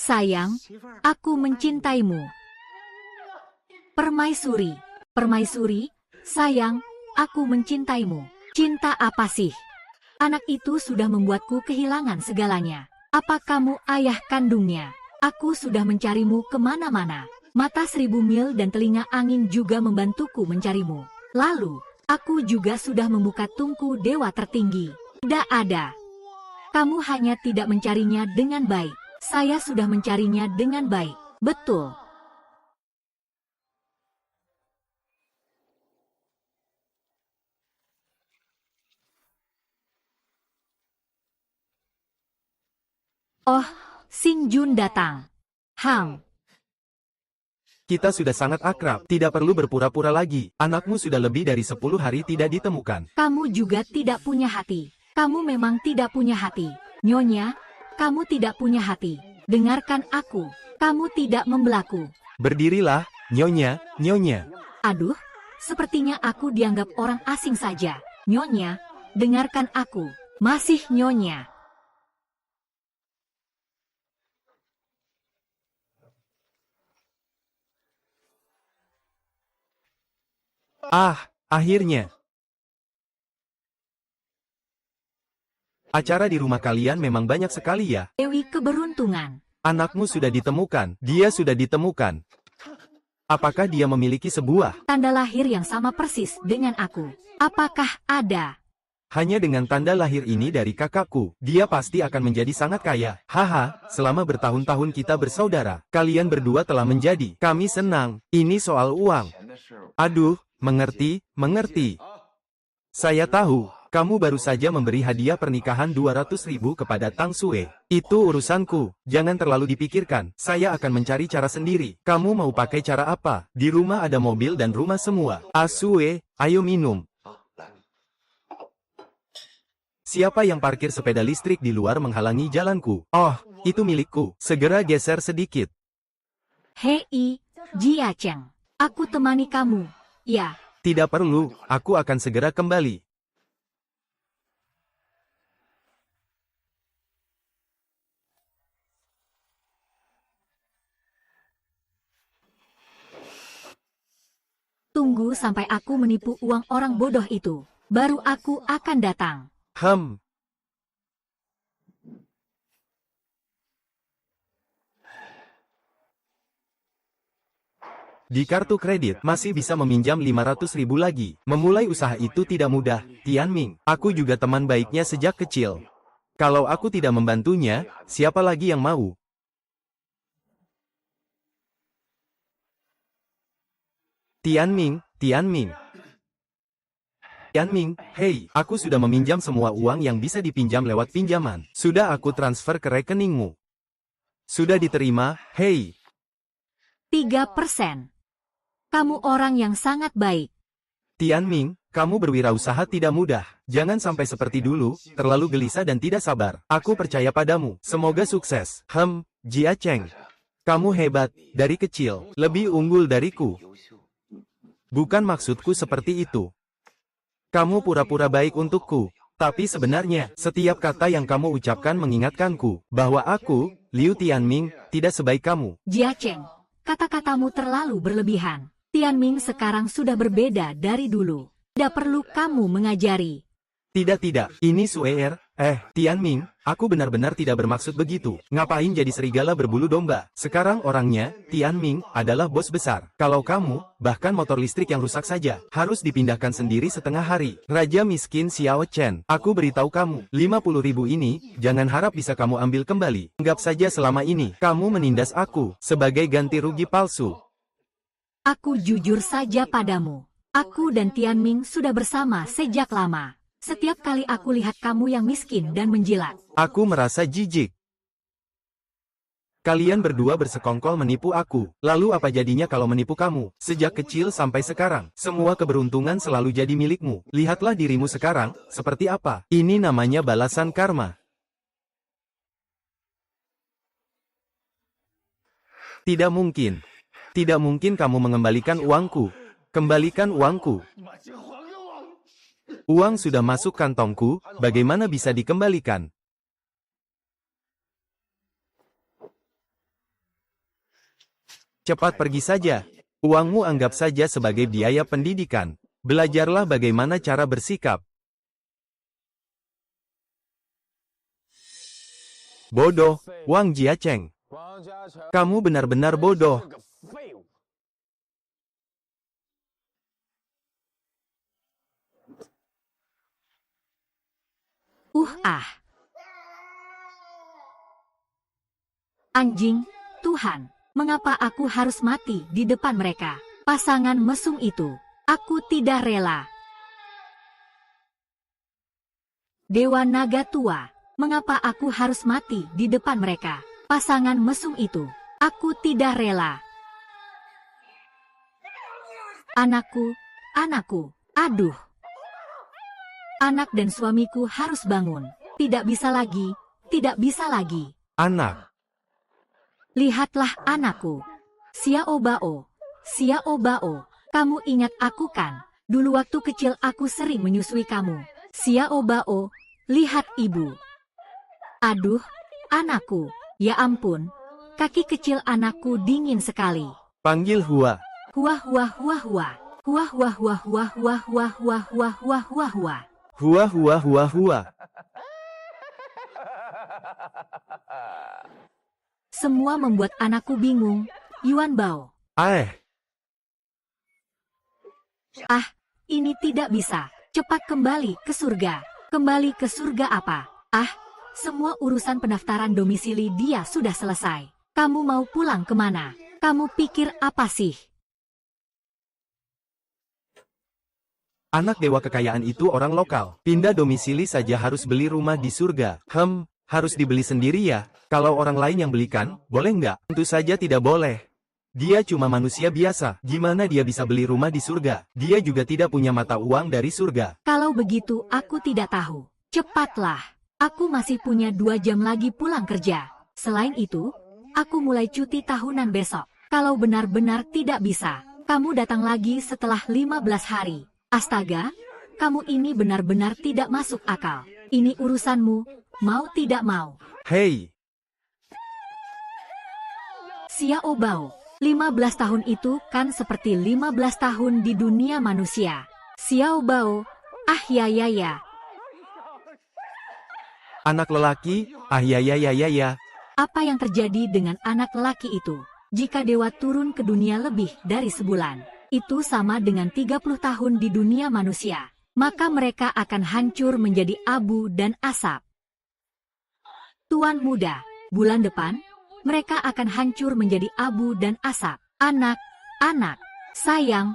Sayang, aku mencintaimu. Permaisuri, permaisuri, sayang, aku mencintaimu. Cinta apa sih? Anak itu sudah membuatku kehilangan segalanya. Apa kamu ayah kandungnya? Aku sudah mencarimu kemana-mana. Mata 1000 mil dan telinga angin juga membantuku mencarimu. Lalu, aku juga sudah membuka tungku dewa tertinggi. Tidak ada. Kamu hanya tidak mencarinya dengan baik. Saya sudah mencarinya dengan baik. Betul. Oh, Xing Jun datang. Kita sudah sangat akrab, tidak perlu berpura-pura lagi. Anakmu sudah lebih dari 10 hari tidak ditemukan. Kamu juga tidak punya hati. Kamu memang tidak punya hati. Nyonya, kamu tidak punya hati. Dengarkan aku. Kamu tidak membelaku. Berdirilah, Nyonya, Nyonya. Aduh, sepertinya aku dianggap orang asing saja. Nyonya, dengarkan aku. Masih Nyonya. Ah, akhirnya. Acara di rumah kalian memang banyak sekali ya. Dewi keberuntungan. Anakmu sudah ditemukan. Dia sudah ditemukan. Apakah dia memiliki sebuah? Tanda lahir yang sama persis dengan aku. Apakah ada? Hanya dengan tanda lahir ini dari kakakku, dia pasti akan menjadi sangat kaya. Haha, selama bertahun-tahun kita bersaudara. Kalian berdua telah menjadi. Kami senang. Ini soal uang. Aduh, mengerti, mengerti. Saya tahu. Kamu baru saja memberi hadiah pernikahan 200.000 kepada Tang Sue. Itu urusanku, jangan terlalu dipikirkan. Saya akan mencari cara sendiri. Kamu mau pakai cara apa? Di rumah ada mobil dan rumah semua. Sue, ayo minum. Siapa yang parkir sepeda listrik di luar menghalangi jalanku? Oh, itu milikku. Segera geser sedikit. Hei, Jia Cheng. Aku temani kamu. Ya. Tidak perlu, aku akan segera kembali. Tunggu sampai aku menipu uang orang bodoh itu. Baru aku akan datang. Di kartu kredit masih bisa meminjam 500.000 lagi. Memulai usaha itu tidak mudah, Tianming. Aku juga teman baiknya sejak kecil. Kalau aku tidak membantunya, siapa lagi yang mau? Tianming, Tianming. Tianming, hei, aku sudah meminjam semua uang yang bisa dipinjam lewat pinjaman. Sudah aku transfer ke rekeningmu. Sudah diterima, hei. 3%. Kamu orang yang sangat baik. Tianming, kamu berwirausaha tidak mudah. Jangan sampai seperti dulu, terlalu gelisah dan tidak sabar. Aku percaya padamu. Semoga sukses. Jia Cheng. Kamu hebat, dari kecil, lebih unggul dariku. Bukan maksudku seperti itu. Kamu pura-pura baik untukku. Tapi sebenarnya, setiap kata yang kamu ucapkan mengingatkanku bahwa aku, Liu Tianming, tidak sebaik kamu. Jia Cheng, kata-katamu terlalu berlebihan. Tianming sekarang sudah berbeda dari dulu. Tidak perlu kamu mengajari. Tidak, ini Suer. Tianming, aku benar-benar tidak bermaksud begitu. Ngapain jadi serigala berbulu domba? Sekarang orangnya, Tianming, adalah bos besar. Kalau kamu, bahkan motor listrik yang rusak saja, harus dipindahkan sendiri setengah hari. Raja miskin Xiao Chen, aku beritahu kamu, 50.000 ini, jangan harap bisa kamu ambil kembali. Anggap saja selama ini, kamu menindas aku, sebagai ganti rugi palsu. Aku jujur saja padamu. Aku dan Tianming sudah bersama sejak lama. Setiap kali aku lihat kamu yang miskin dan menjilat, aku merasa jijik. Kalian berdua bersekongkol menipu aku. Lalu apa jadinya kalau menipu kamu? Sejak kecil sampai sekarang, semua keberuntungan selalu jadi milikmu. Lihatlah dirimu sekarang, seperti apa? Ini namanya balasan karma. Tidak mungkin. Tidak mungkin kamu mengembalikan uangku. Kembalikan uangku. Uang sudah masuk kantongku, bagaimana bisa dikembalikan? Cepat pergi saja. Uangmu anggap saja sebagai biaya pendidikan. Belajarlah bagaimana cara bersikap. Bodoh, Wang Jiacheng. Kamu benar-benar bodoh. Anjing, Tuhan, mengapa aku harus mati di depan mereka? Pasangan mesum itu, aku tidak rela. Dewa Naga Tua, mengapa aku harus mati di depan mereka? Pasangan mesum itu, aku tidak rela. Anakku, aduh. Anak dan suamiku harus bangun. Tidak bisa lagi, tidak bisa lagi. Anak. Lihatlah anakku. Xiao Bao, kamu ingat aku kan? Dulu waktu kecil aku sering menyusui kamu. Xiao Bao, lihat ibu. Aduh, anakku, ya ampun. Kaki kecil anakku dingin sekali. Panggil Hua. Hua. Hua. Semua membuat anakku bingung. Yuan Bao. Ini tidak bisa. Cepat kembali ke surga. Kembali ke surga apa? Semua urusan pendaftaran domisili dia sudah selesai. Kamu mau pulang kemana? Kamu pikir apa sih? Anak dewa kekayaan itu orang lokal. Pindah domisili saja harus beli rumah di surga. Harus dibeli sendiri ya. Kalau orang lain yang belikan, boleh nggak? Tentu saja tidak boleh. Dia cuma manusia biasa. Gimana dia bisa beli rumah di surga? Dia juga tidak punya mata uang dari surga. Kalau begitu aku tidak tahu. Cepatlah. Aku masih punya 2 jam lagi pulang kerja. Selain itu, aku mulai cuti tahunan besok. Kalau benar-benar tidak bisa, kamu datang lagi setelah 15 hari. Astaga, kamu ini benar-benar tidak masuk akal. Ini urusanmu, mau tidak mau. Hei! Xiao Bao, 15 tahun itu kan seperti 15 tahun di dunia manusia. Xiao Bao, ya. Anak lelaki, ya. Apa yang terjadi dengan anak lelaki itu? Jika dewa turun ke dunia lebih dari sebulan, itu sama dengan 30 tahun di dunia manusia. Maka mereka akan hancur menjadi abu dan asap. Tuan muda, bulan depan, mereka akan hancur menjadi abu dan asap. Anak, sayang.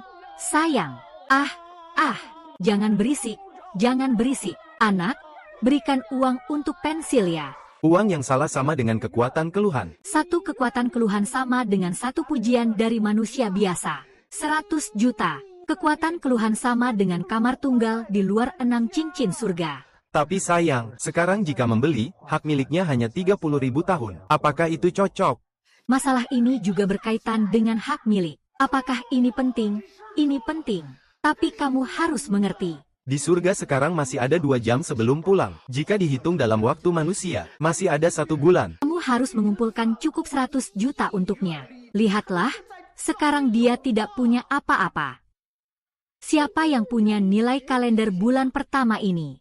Jangan berisik. Anak, berikan uang untuk pensil ya. Uang yang salah sama dengan kekuatan keluhan. Satu kekuatan keluhan sama dengan satu pujian dari manusia biasa. 100 juta. Kekuatan keluhan sama dengan kamar tunggal di luar 6 cincin surga. Tapi sayang, sekarang jika membeli, hak miliknya hanya 30.000 tahun. Apakah itu cocok? Masalah ini juga berkaitan dengan hak milik. Apakah ini penting? Ini penting. Tapi kamu harus mengerti. Di surga sekarang masih ada 2 jam sebelum pulang. Jika dihitung dalam waktu manusia, masih ada 1 bulan. Kamu harus mengumpulkan cukup 100 juta untuknya. Lihatlah, sekarang dia tidak punya apa-apa. Siapa yang punya nilai kalender bulan pertama ini?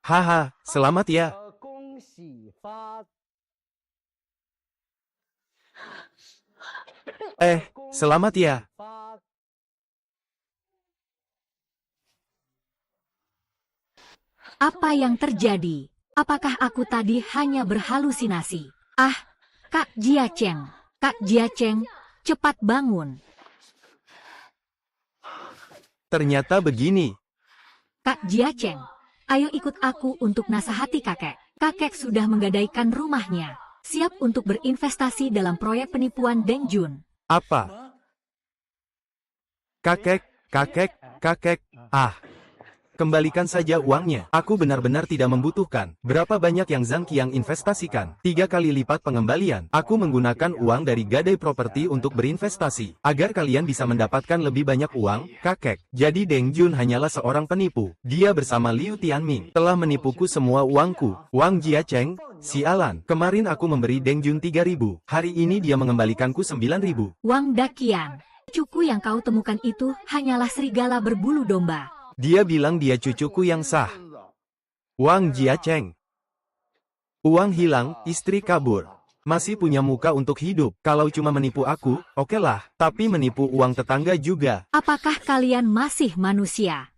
Haha, selamat ya. Selamat ya. Apa yang terjadi? Apakah aku tadi hanya berhalusinasi? Kak Jiacheng, cepat bangun. Ternyata begini. Kak Jiacheng, ayo ikut aku untuk nasihati kakek. Kakek sudah menggadaikan rumahnya. Siap untuk berinvestasi dalam proyek penipuan Deng Jun. Apa? Kakek. Kembalikan saja uangnya. Aku benar-benar tidak membutuhkan. Berapa banyak yang Zhang Qiang investasikan? 3 kali lipat pengembalian. Aku menggunakan uang dari gadai properti untuk berinvestasi. Agar kalian bisa mendapatkan lebih banyak uang, kakek. Jadi Deng Jun hanyalah seorang penipu. Dia bersama Liu Tianming telah menipuku semua uangku. Wang Jiacheng, Sialan, kemarin aku memberi Deng Jun 3.000. Hari ini dia mengembalikanku 9.000. Wang Daqian, cucuku yang kau temukan itu hanyalah serigala berbulu domba. Dia bilang dia cucuku yang sah. Wang Jiacheng. Uang hilang, istri kabur. Masih punya muka untuk hidup. Kalau cuma menipu aku, okelah. Tapi menipu uang tetangga juga. Apakah kalian masih manusia?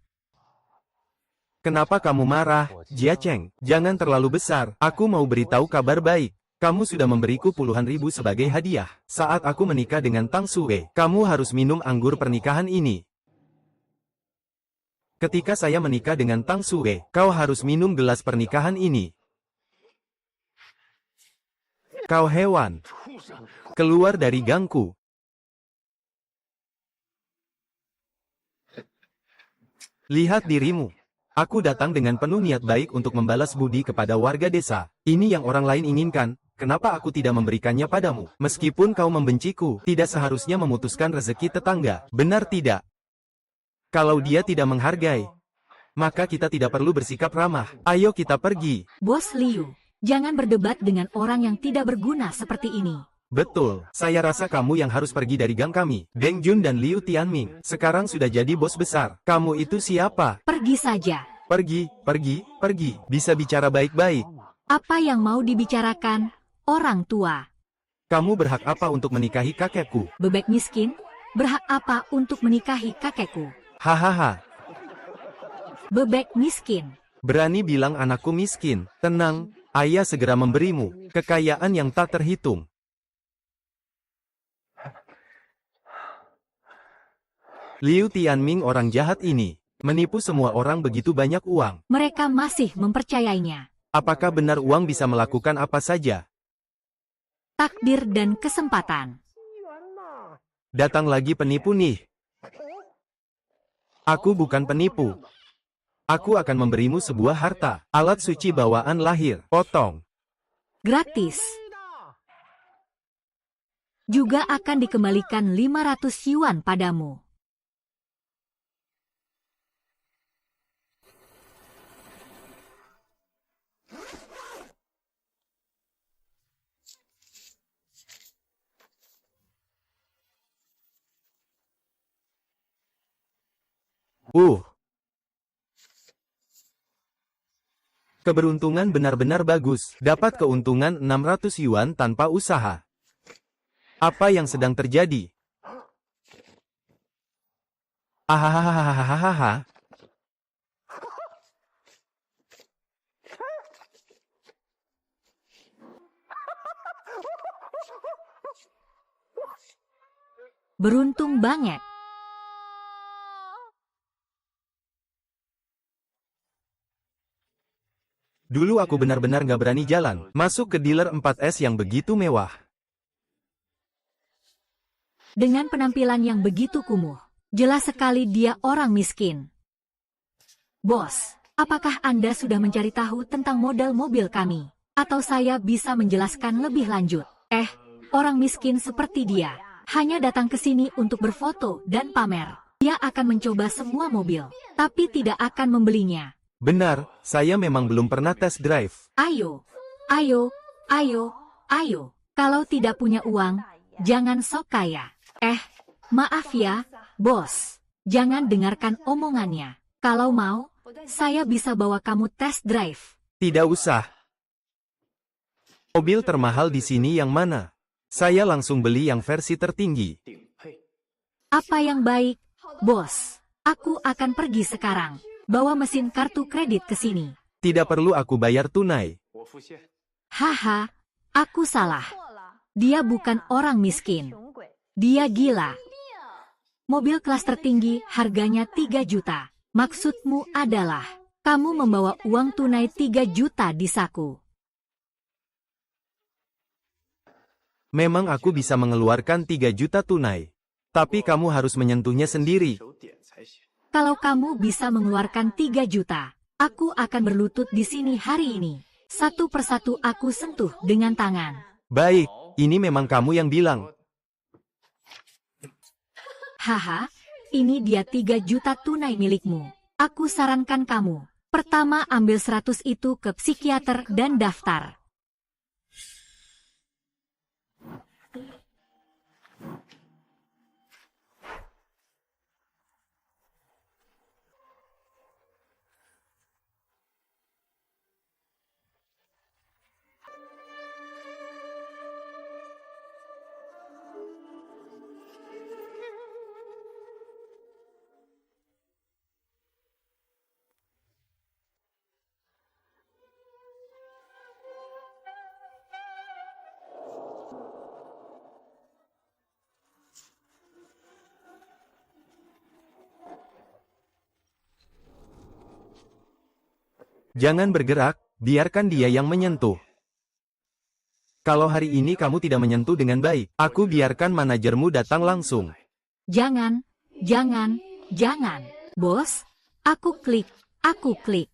Kenapa kamu marah, Jiacheng? Jangan terlalu besar. Aku mau beritahu kabar baik. Kamu sudah memberiku puluhan ribu sebagai hadiah. Saat aku menikah dengan Tang Sue, kamu harus minum anggur pernikahan ini. Ketika saya menikah dengan Tang Sue, kau harus minum gelas pernikahan ini. Kau hewan. Keluar dari gangku. Lihat dirimu. Aku datang dengan penuh niat baik untuk membalas budi kepada warga desa. Ini yang orang lain inginkan, kenapa aku tidak memberikannya padamu? Meskipun kau membenciku, tidak seharusnya memutuskan rezeki tetangga. Benar tidak? Kalau dia tidak menghargai, maka kita tidak perlu bersikap ramah. Ayo kita pergi. Bos Liu, jangan berdebat dengan orang yang tidak berguna seperti ini. Betul, saya rasa kamu yang harus pergi dari gang kami. Deng Jun dan Liu Tianming sekarang sudah jadi bos besar. Kamu itu siapa? Pergi saja. Pergi, pergi, pergi. Bisa bicara baik-baik. Apa yang mau dibicarakan, orang tua? Kamu berhak apa untuk menikahi kakekku? Bebek miskin, berhak apa untuk menikahi kakekku? Hahaha. Bebek miskin. Berani bilang anakku miskin. Tenang, ayah segera memberimu kekayaan yang tak terhitung. Liu Tianming orang jahat ini, menipu semua orang begitu banyak uang. Mereka masih mempercayainya. Apakah benar uang bisa melakukan apa saja? Takdir dan kesempatan. Datang lagi penipu nih. Aku bukan penipu. Aku akan memberimu sebuah harta, alat suci bawaan lahir, potong. Gratis. Juga akan dikembalikan 500 yuan padamu. Keberuntungan benar-benar bagus. Dapat keuntungan 600 yuan tanpa usaha. Apa yang sedang terjadi? Ahahaha. Beruntung banget. Dulu aku benar-benar gak berani jalan, masuk ke dealer 4S yang begitu mewah. Dengan penampilan yang begitu kumuh, jelas sekali dia orang miskin. Bos, apakah Anda sudah mencari tahu tentang model mobil kami? Atau saya bisa menjelaskan lebih lanjut? Orang miskin seperti dia, hanya datang ke sini untuk berfoto dan pamer. Dia akan mencoba semua mobil, tapi tidak akan membelinya. Benar, saya memang belum pernah test drive. Ayo, ayo, ayo, ayo. Kalau tidak punya uang, jangan sok kaya. Maaf ya, bos. Jangan dengarkan omongannya. Kalau mau, saya bisa bawa kamu test drive. Tidak usah. Mobil termahal di sini yang mana? Saya langsung beli yang versi tertinggi. Apa yang baik, bos? Aku akan pergi sekarang. Bawa mesin kartu kredit ke sini. Tidak perlu aku bayar tunai. Haha, aku salah. Dia bukan orang miskin. Dia gila. Mobil kelas tertinggi harganya 3 juta. Maksudmu adalah, kamu membawa uang tunai 3 juta di saku. Memang aku bisa mengeluarkan 3 juta tunai. Tapi kamu harus menyentuhnya sendiri. Kalau kamu bisa mengeluarkan 3 juta, aku akan berlutut di sini hari ini. Satu persatu aku sentuh dengan tangan. Baik, ini memang kamu yang bilang. Haha, ini dia 3 juta tunai milikmu. Aku sarankan kamu, pertama ambil 100 itu ke psikiater dan daftar. Jangan bergerak, biarkan dia yang menyentuh. Kalau hari ini kamu tidak menyentuh dengan baik, aku biarkan manajermu datang langsung. Jangan, jangan, jangan. Bos, aku klik, aku klik.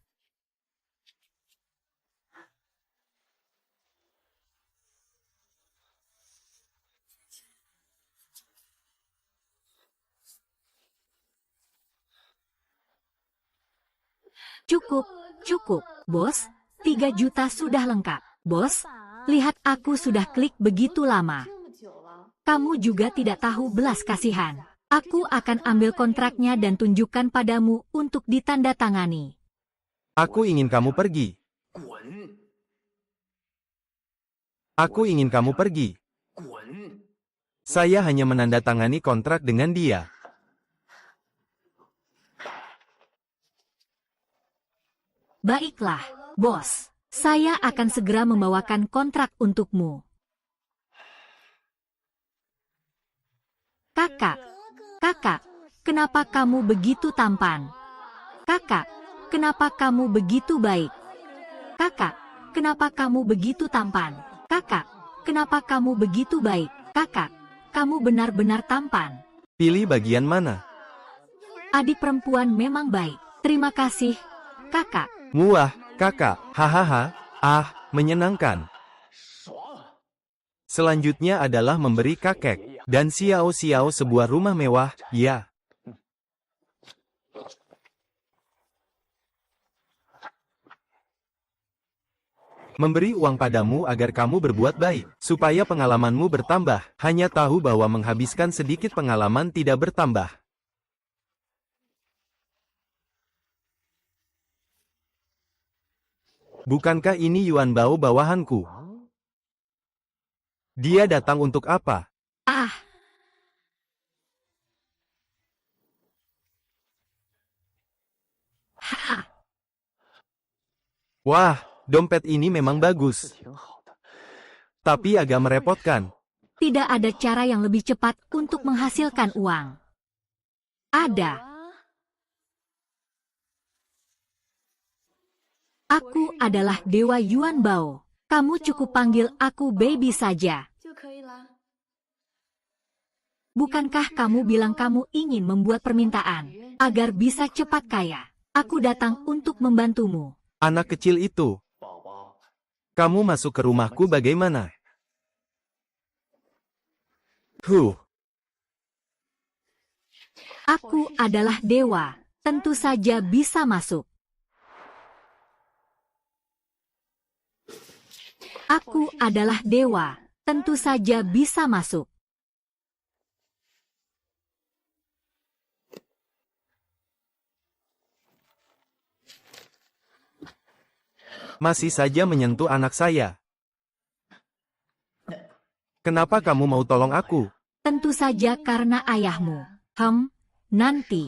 Cukup, cukup, bos. 3 juta sudah lengkap. Bos, lihat aku sudah klik begitu lama. Kamu juga tidak tahu belas kasihan. Aku akan ambil kontraknya dan tunjukkan padamu untuk ditandatangani. Aku ingin kamu pergi. Aku ingin kamu pergi. Saya hanya menandatangani kontrak dengan dia. Baiklah, bos. Saya akan segera membawakan kontrak untukmu. Kakak, kakak, kenapa kamu begitu tampan? Kakak, kenapa kamu begitu baik? Kakak, kenapa kamu begitu tampan? Kakak, kenapa kamu begitu baik? Kakak, kamu benar-benar tampan. Pilih bagian mana? Adik perempuan memang baik. Terima kasih, kakak. Muah, kakak, hahaha, menyenangkan. Selanjutnya adalah memberi kakek dan Xiao sebuah rumah mewah, ya. Memberi uang padamu agar kamu berbuat baik, supaya pengalamanmu bertambah. Hanya tahu bahwa menghabiskan sedikit pengalaman tidak bertambah. Bukankah ini Yuan Bao bawahanku? Dia datang untuk apa? Wah, dompet ini memang bagus. Tapi agak merepotkan. Tidak ada cara yang lebih cepat untuk menghasilkan uang. Ada. Aku adalah Dewa Yuan Bao. Kamu cukup panggil aku baby saja. Bukankah kamu bilang kamu ingin membuat permintaan agar bisa cepat kaya? Aku datang untuk membantumu. Anak kecil itu. Kamu masuk ke rumahku bagaimana? Aku adalah dewa. Tentu saja bisa masuk. Aku adalah dewa. Tentu saja bisa masuk. Masih saja menyentuh anak saya. Kenapa kamu mau tolong aku? Tentu saja karena ayahmu. Nanti.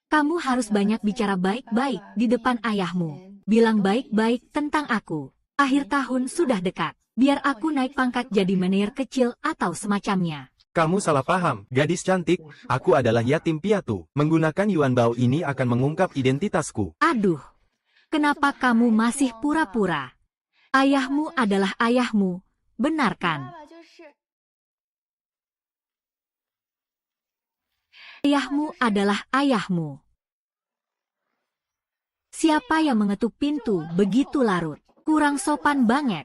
Kamu harus banyak bicara baik-baik di depan ayahmu. Bilang baik-baik tentang aku. Akhir tahun sudah dekat. Biar aku naik pangkat jadi manajer kecil atau semacamnya. Kamu salah paham, gadis cantik. Aku adalah yatim piatu. Menggunakan Yuan Bao ini akan mengungkap identitasku. Aduh. Kenapa kamu masih pura-pura? Ayahmu adalah ayahmu. Benar kan? Ayahmu adalah ayahmu. Siapa yang mengetuk pintu begitu larut? Kurang sopan banget.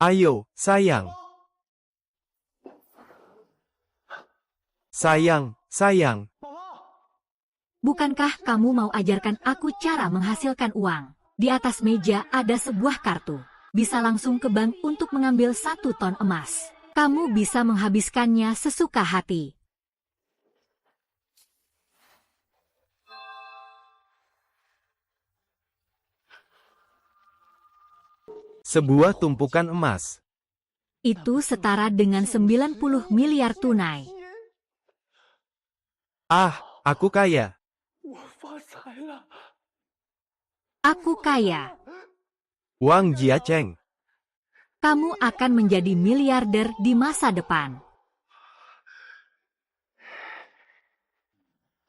Ayo, sayang. Sayang. Bukankah kamu mau ajarkan aku cara menghasilkan uang? Di atas meja ada sebuah kartu. Bisa langsung ke bank untuk mengambil 1 ton emas. Kamu bisa menghabiskannya sesuka hati. Sebuah tumpukan emas. Itu setara dengan 90 miliar tunai. Aku kaya. Aku kaya. Wang Jiacheng. Kamu akan menjadi miliarder di masa depan.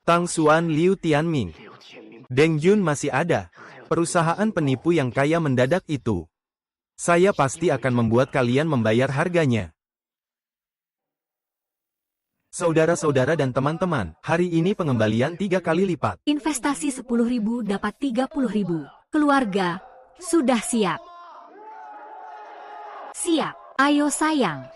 Tang Xuan Liu Tianming. Deng Jun masih ada. Perusahaan penipu yang kaya mendadak itu. Saya pasti akan membuat kalian membayar harganya. Saudara-saudara dan teman-teman, hari ini pengembalian 3 kali lipat. Investasi 10.000 dapat 30.000. Keluarga, sudah siap. Siap, ayo sayang.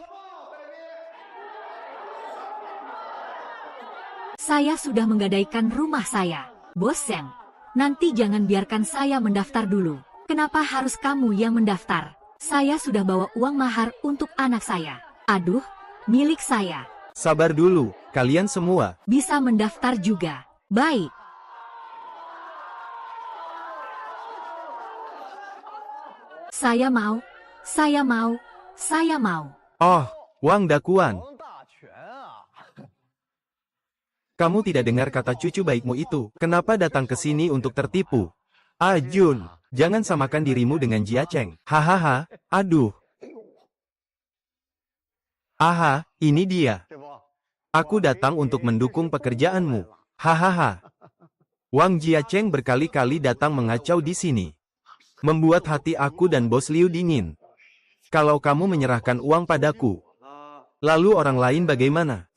Saya sudah menggadaikan rumah saya. Bos Zeng, nanti jangan biarkan saya mendaftar dulu. Kenapa harus kamu yang mendaftar? Saya sudah bawa uang mahar untuk anak saya. Aduh, milik saya. Sabar dulu, kalian semua. Bisa mendaftar juga. Baik. Saya mau, saya mau, saya mau. Oh, Wang Dakuan. Kamu tidak dengar kata cucu baikmu itu. Kenapa datang ke sini untuk tertipu? Ah Jun, jangan samakan dirimu dengan Jia Cheng. Hahaha, aduh. Aha, ini dia. Aku datang untuk mendukung pekerjaanmu. Hahaha. Wang Jia Cheng berkali-kali datang mengacau di sini. Membuat hati aku dan Bos Liu dingin. Kalau kamu menyerahkan uang padaku, lalu orang lain bagaimana?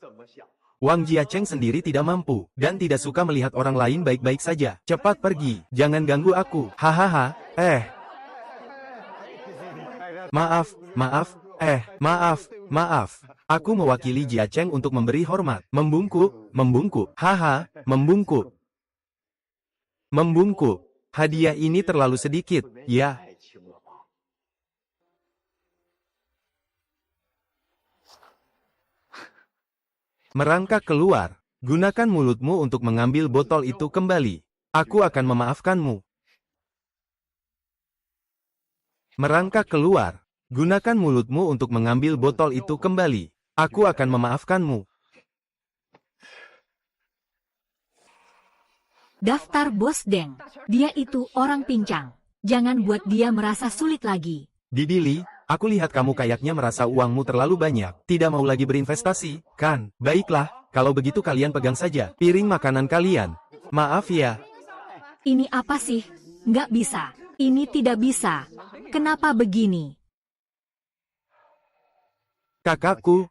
Wang Jia Cheng sendiri tidak mampu, dan tidak suka melihat orang lain baik-baik saja. Cepat pergi, jangan ganggu aku. Hahaha, Maaf, maaf. Aku mewakili Jia Cheng untuk memberi hormat. Membungkuk. Haha, membungkuk. Hadiah ini terlalu sedikit, ya. Merangkak keluar. Gunakan mulutmu untuk mengambil botol itu kembali. Aku akan memaafkanmu. Merangkak keluar. Gunakan mulutmu untuk mengambil botol itu kembali. Aku akan memaafkanmu. Daftar Bos Deng. Dia itu orang pincang. Jangan buat dia merasa sulit lagi. Didili, aku lihat kamu kayaknya merasa uangmu terlalu banyak. Tidak mau lagi berinvestasi, kan? Baiklah, kalau begitu kalian pegang saja piring makanan kalian. Maaf ya. Ini apa sih? Nggak bisa. Ini tidak bisa. Kenapa begini? Kakakku.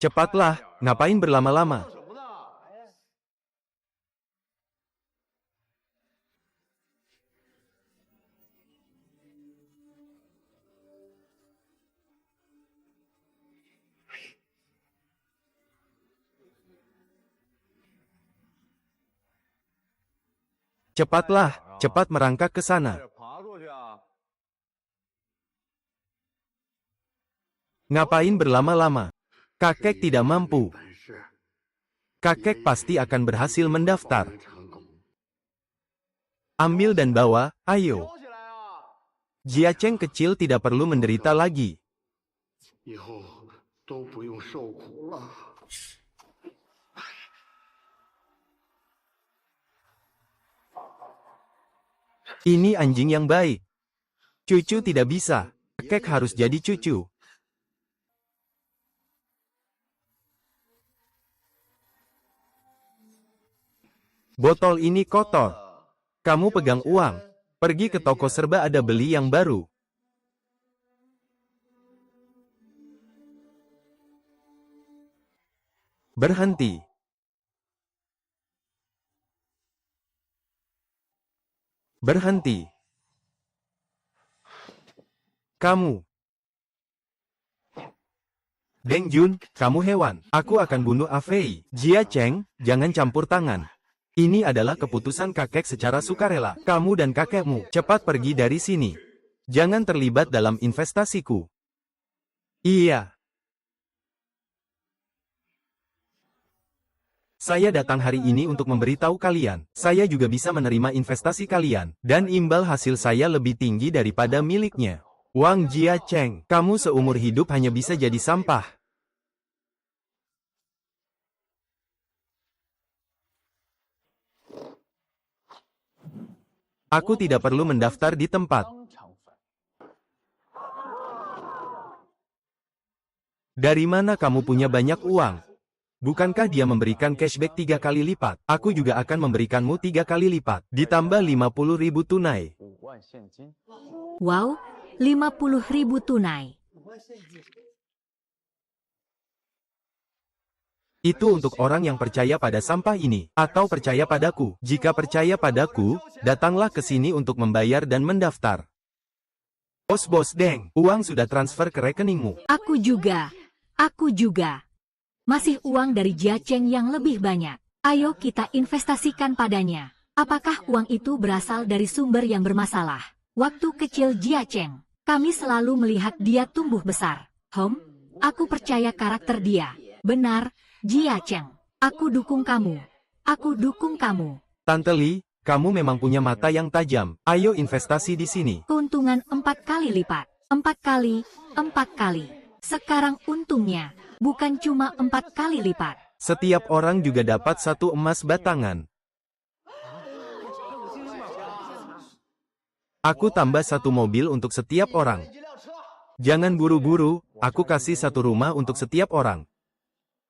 Cepatlah, ngapain berlama-lama? Cepat merangkak ke sana. Ngapain berlama-lama? Kakek tidak mampu. Kakek pasti akan berhasil mendaftar. Ambil dan bawa, ayo. Jia Cheng kecil tidak perlu menderita lagi. Ini anjing yang baik. Cucu tidak bisa. Kakek harus jadi cucu. Botol ini kotor. Kamu pegang uang. Pergi ke toko serba ada beli yang baru. Berhenti. Berhenti. Kamu. Deng Jun, kamu hewan. Aku akan bunuh Afei. Jia Cheng, jangan campur tangan. Ini adalah keputusan kakek secara sukarela. Kamu dan kakekmu, cepat pergi dari sini. Jangan terlibat dalam investasiku. Iya. Saya datang hari ini untuk memberitahu kalian, saya juga bisa menerima investasi kalian, dan imbal hasil saya lebih tinggi daripada miliknya. Wang Jia Cheng, kamu seumur hidup hanya bisa jadi sampah. Aku tidak perlu mendaftar di tempat. Dari mana kamu punya banyak uang? Bukankah dia memberikan cashback 3 kali lipat? Aku juga akan memberikanmu 3 kali lipat, ditambah 50.000 tunai. Wow, 50.000 tunai. Itu untuk orang yang percaya pada sampah ini, atau percaya padaku. Jika percaya padaku, datanglah ke sini untuk membayar dan mendaftar. Bos Deng, uang sudah transfer ke rekeningmu. Aku juga. Masih uang dari Jia Cheng yang lebih banyak. Ayo kita investasikan padanya. Apakah uang itu berasal dari sumber yang bermasalah? Waktu kecil Jia Cheng, kami selalu melihat dia tumbuh besar. Aku percaya karakter dia. Benar, Jia Cheng. Aku dukung kamu. Tante Li, kamu memang punya mata yang tajam. Ayo investasi di sini. Keuntungan 4 kali lipat. 4 kali. Sekarang untungnya bukan cuma 4 kali lipat. Setiap orang juga dapat 1 emas batangan. Aku tambah 1 mobil untuk setiap orang. Jangan buru-buru, aku kasih 1 rumah untuk setiap orang.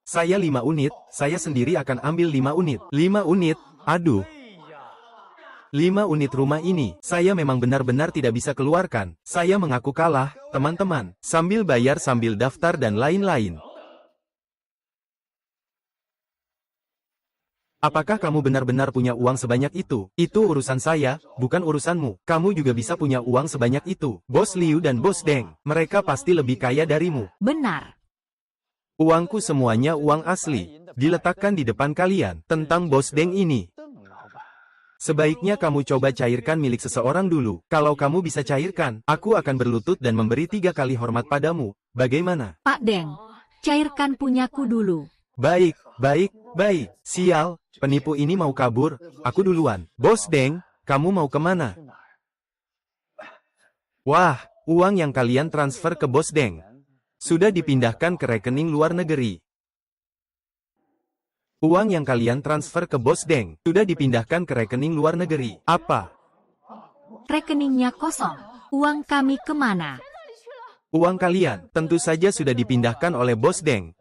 Saya 5 unit, saya sendiri akan ambil 5 unit. 5 unit, aduh. 5 unit rumah ini, saya memang benar-benar tidak bisa keluarkan. Saya mengaku kalah, teman-teman. Sambil bayar sambil daftar dan lain-lain. Apakah kamu benar-benar punya uang sebanyak itu? Itu urusan saya, bukan urusanmu. Kamu juga bisa punya uang sebanyak itu. Bos Liu dan Bos Deng, mereka pasti lebih kaya darimu. Benar. Uangku semuanya uang asli, diletakkan di depan kalian. Tentang Bos Deng ini, sebaiknya kamu coba cairkan milik seseorang dulu. Kalau kamu bisa cairkan, aku akan berlutut dan memberi 3 kali hormat padamu. Bagaimana? Pak Deng, cairkan punyaku dulu. Baik. Sial, penipu ini mau kabur, aku duluan. Bos Deng, kamu mau kemana? Wah, uang yang kalian transfer ke Bos Deng sudah dipindahkan ke rekening luar negeri. Uang yang kalian transfer ke Bos Deng sudah dipindahkan ke rekening luar negeri. Apa? Rekeningnya kosong. Uang kami kemana? Uang kalian tentu saja sudah dipindahkan oleh Bos Deng.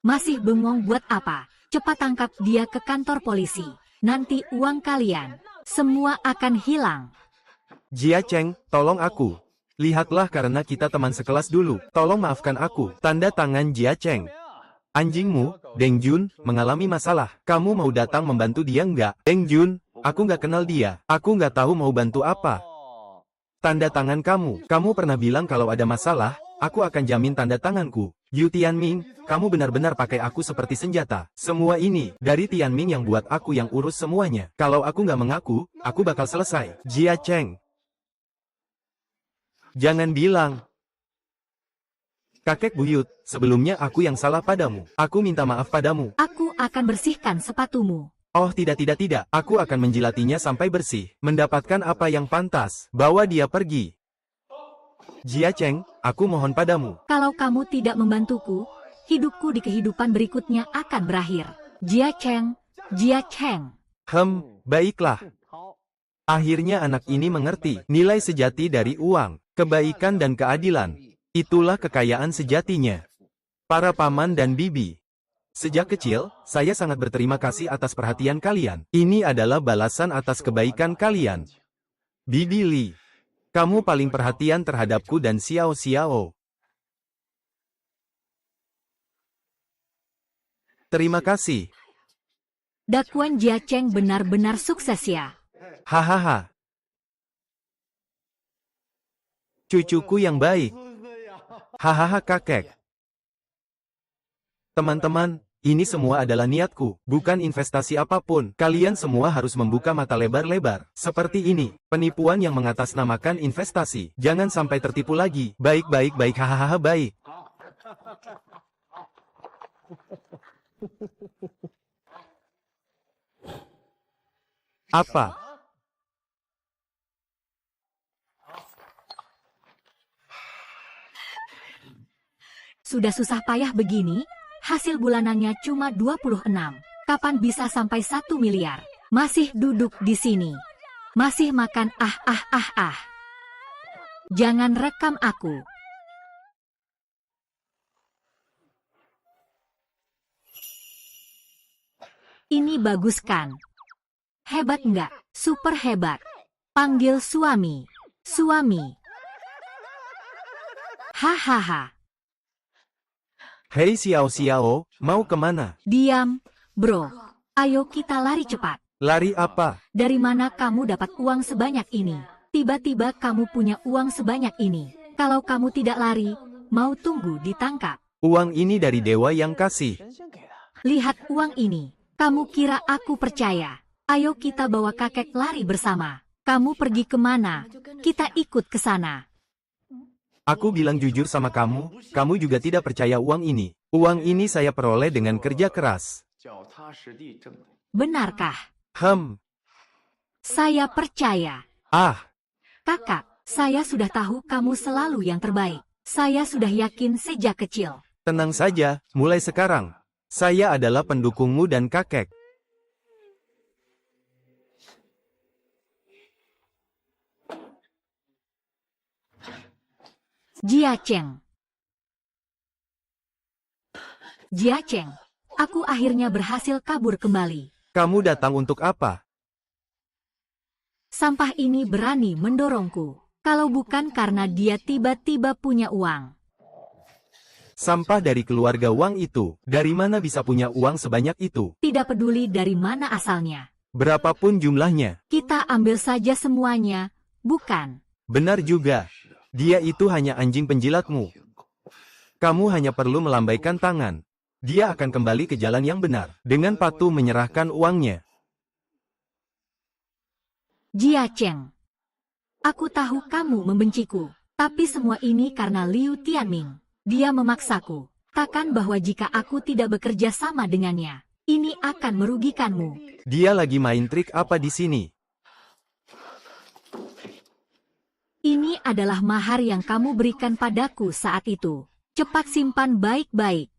Masih bengong buat apa? Cepat tangkap dia ke kantor polisi. Nanti uang kalian semua akan hilang. Jia Cheng, tolong aku. Lihatlah karena kita teman sekelas dulu. Tolong maafkan aku. Tanda tangan Jia Cheng. Anjingmu, Deng Jun, mengalami masalah. Kamu mau datang membantu dia nggak? Deng Jun, aku nggak kenal dia. Aku nggak tahu mau bantu apa. Tanda tangan kamu. Kamu pernah bilang kalau ada masalah, aku akan jamin tanda tanganku. Yu Tianming, kamu benar-benar pakai aku seperti senjata. Semua ini, dari Tianming yang buat aku yang urus semuanya. Kalau aku nggak mengaku, aku bakal selesai. Jia Cheng. Jangan bilang. Kakek buyut, sebelumnya aku yang salah padamu. Aku minta maaf padamu. Aku akan bersihkan sepatumu. Oh tidak. Aku akan menjilatinya sampai bersih. Mendapatkan apa yang pantas. Bawa dia pergi. Jia Cheng, aku mohon padamu. Kalau kamu tidak membantuku, hidupku di kehidupan berikutnya akan berakhir. Jia Cheng. Baiklah. Akhirnya anak ini mengerti nilai sejati dari uang, kebaikan dan keadilan. Itulah kekayaan sejatinya. Para paman dan bibi. Sejak kecil, saya sangat berterima kasih atas perhatian kalian. Ini adalah balasan atas kebaikan kalian. Bibi Li, kamu paling perhatian terhadapku dan Xiao Xiao. Terima kasih. Dakwaan Jia Cheng benar-benar sukses ya. Hahaha. Cucuku yang baik. Hahaha kakek. Teman-teman, ini semua adalah niatku, bukan investasi apapun. Kalian semua harus membuka mata lebar-lebar. Seperti ini, penipuan yang mengatasnamakan investasi. Jangan sampai tertipu lagi. Baik, hahaha baik. Apa? Sudah susah payah begini, hasil bulanannya cuma 26. Kapan bisa sampai 1 miliar? Masih duduk di sini. Masih makan Jangan rekam aku. Ini bagus kan? Hebat nggak? Super hebat. Panggil suami. Suami. Hahaha. Hei Xiao Xiao, mau kemana? Diam, bro. Ayo kita lari cepat. Lari apa? Dari mana kamu dapat uang sebanyak ini? Tiba-tiba kamu punya uang sebanyak ini. Kalau kamu tidak lari, mau tunggu ditangkap. Uang ini dari dewa yang kasih. Lihat uang ini. Kamu kira aku percaya? Ayo kita bawa kakek lari bersama. Kamu pergi kemana? Kita ikut ke sana. Aku bilang jujur sama kamu, kamu juga tidak percaya uang ini. Uang ini saya peroleh dengan kerja keras. Benarkah? Saya percaya. Ah, Kakak, saya sudah tahu kamu selalu yang terbaik. Saya sudah yakin sejak kecil. tenang saja, mulai sekarang. Saya adalah pendukungmu dan kakek. Jia Cheng. Jia Cheng, aku akhirnya berhasil kabur kembali. Kamu datang untuk apa? Sampah ini berani mendorongku. Kalau bukan karena dia tiba-tiba punya uang. Sampah dari keluarga Wang itu. Dari mana bisa punya uang sebanyak itu? Tidak peduli dari mana asalnya. Berapapun jumlahnya. Kita ambil saja semuanya, bukan? Benar juga. Dia itu hanya anjing penjilatmu. Kamu hanya perlu melambaikan tangan. Dia akan kembali ke jalan yang benar. Dengan patuh menyerahkan uangnya. Jia Cheng. Aku tahu kamu membenciku. Tapi semua ini karena Liu Tianming. Dia memaksaku. Katakan bahwa jika aku tidak bekerja sama dengannya, ini akan merugikanmu. Dia lagi main trik apa di sini? Ini adalah mahar yang kamu berikan padaku saat itu. Cepat simpan baik-baik.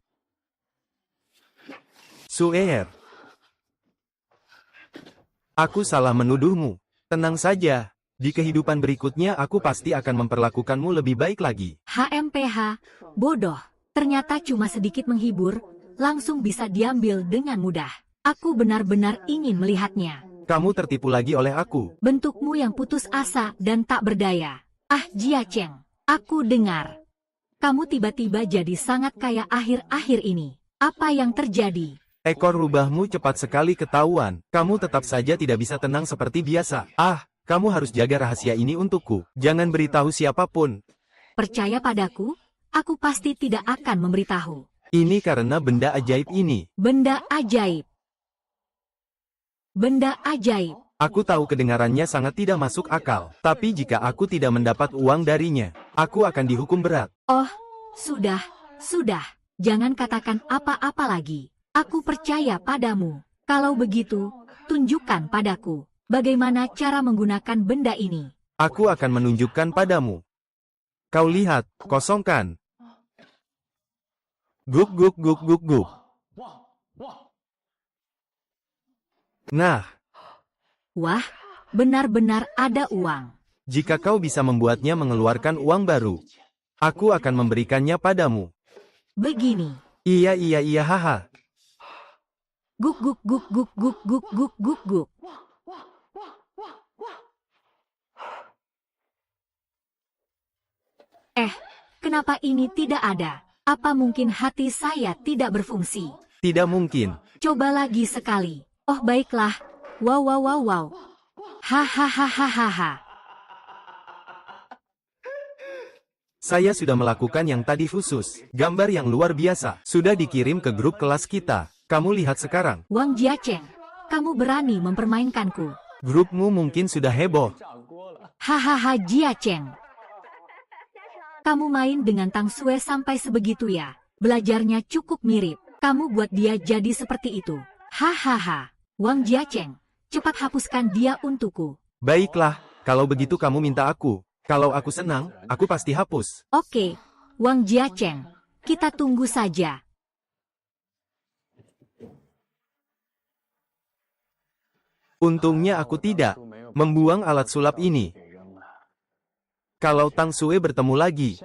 Suer. Aku salah menuduhmu. Tenang saja. Di kehidupan berikutnya aku pasti akan memperlakukanmu lebih baik lagi. HMPH, bodoh. Ternyata cuma sedikit menghibur, langsung bisa diambil dengan mudah. Aku benar-benar ingin melihatnya. Kamu tertipu lagi oleh aku. Bentukmu yang putus asa dan tak berdaya. Ah, Jia Cheng, aku dengar. Kamu tiba-tiba jadi sangat kaya akhir-akhir ini. Apa yang terjadi? Ekor rubahmu cepat sekali ketahuan. Kamu tetap saja tidak bisa tenang seperti biasa. Ah, kamu harus jaga rahasia ini untukku. Jangan beritahu siapapun. Percaya padaku, aku pasti tidak akan memberitahu. Ini karena benda ajaib ini. Benda ajaib. Benda ajaib. Aku tahu kedengarannya sangat tidak masuk akal. Tapi jika aku tidak mendapat uang darinya, aku akan dihukum berat. Oh, sudah. Jangan katakan apa-apa lagi. Aku percaya padamu. Kalau begitu, tunjukkan padaku. Bagaimana cara menggunakan benda ini? Aku akan menunjukkan padamu. Kau lihat, kosongkan. Guk guk guk guk guk. Nah, Wah, benar-benar ada uang. jika kau bisa membuatnya mengeluarkan uang baru, aku akan memberikannya padamu. Begini. Iya, haha. Guk guk guk guk guk guk guk guk guk. Kenapa ini tidak ada? Apa mungkin hati saya tidak berfungsi? Tidak mungkin. Coba lagi sekali. Oh baiklah. Wow. Hahaha. Saya sudah melakukan yang tadi khusus. Gambar yang luar biasa. Sudah dikirim ke grup kelas kita. Kamu lihat sekarang. Wang Jiacheng, kamu berani mempermainkanku. Grupmu mungkin sudah heboh. Hahaha Jiacheng. Kamu main dengan Tang Sue sampai sebegitu ya. Belajarnya cukup mirip. Kamu buat dia jadi seperti itu. Hahaha. Wang Jiacheng, cepat hapuskan dia untukku. Baiklah, kalau begitu kamu minta aku. Kalau aku senang, aku pasti hapus. Oke, Wang Jiacheng, kita tunggu saja. Untungnya aku tidak membuang alat sulap ini. Kalau Tang Sue bertemu lagi,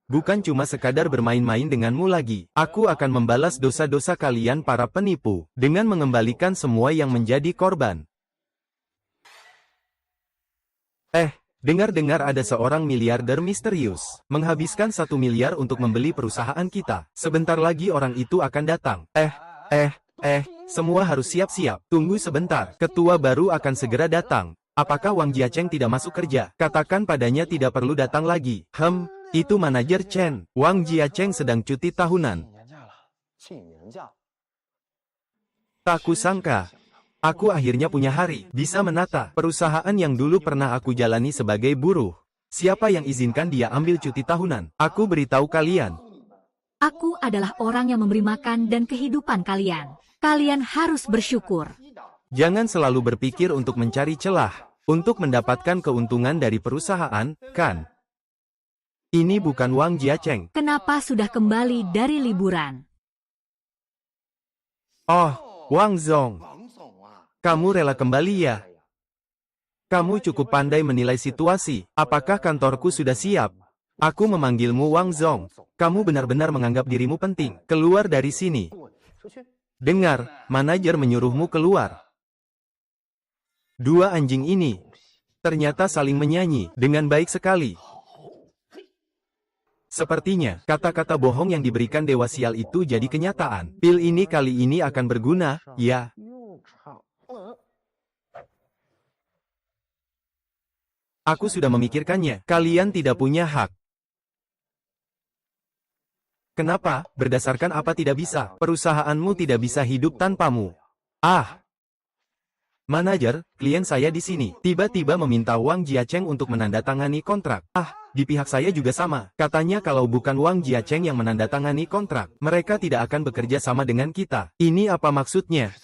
Bukan cuma sekadar bermain-main denganmu lagi. Aku akan membalas dosa-dosa kalian para penipu, dengan mengembalikan semua yang menjadi korban. Dengar-dengar ada seorang miliarder misterius, menghabiskan 1 miliar untuk membeli perusahaan kita. Sebentar lagi orang itu akan datang. Semua harus siap-siap. Tunggu sebentar, ketua baru akan segera datang. Apakah Wang Jiacheng tidak masuk kerja? Katakan padanya tidak perlu datang lagi. Itu manajer Chen. Wang Jiacheng sedang cuti tahunan. Tak kusangka. Aku akhirnya punya hari, bisa menata perusahaan yang dulu pernah aku jalani sebagai buruh. Siapa yang izinkan dia ambil cuti tahunan? Aku beritahu kalian. Aku adalah orang yang memberi makan dan kehidupan kalian. Kalian harus bersyukur. Jangan selalu berpikir untuk mencari celah, untuk mendapatkan keuntungan dari perusahaan, kan? Ini bukan Wang Jiacheng. Kenapa sudah kembali dari liburan? Oh, Wang Zong. Kamu rela kembali ya? Kamu cukup pandai menilai situasi. Apakah kantorku sudah siap? Aku memanggilmu Wang Zong. Kamu benar-benar menganggap dirimu penting. Keluar dari sini. Dengar, manajer menyuruhmu keluar. Dua anjing ini ternyata saling menyanyi dengan baik sekali. Sepertinya, kata-kata bohong yang diberikan Dewa Sial itu jadi kenyataan. Pil ini kali ini akan berguna, ya. Aku sudah memikirkannya. Kalian tidak punya hak. Kenapa? Berdasarkan apa tidak bisa? Perusahaanmu tidak bisa hidup tanpamu. Manajer, klien saya di sini. Tiba-tiba meminta Wang Jiacheng untuk menandatangani kontrak. Di pihak saya juga sama. Katanya kalau bukan Wang Jiacheng yang menandatangani kontrak, mereka tidak akan bekerja sama dengan kita. Ini apa maksudnya?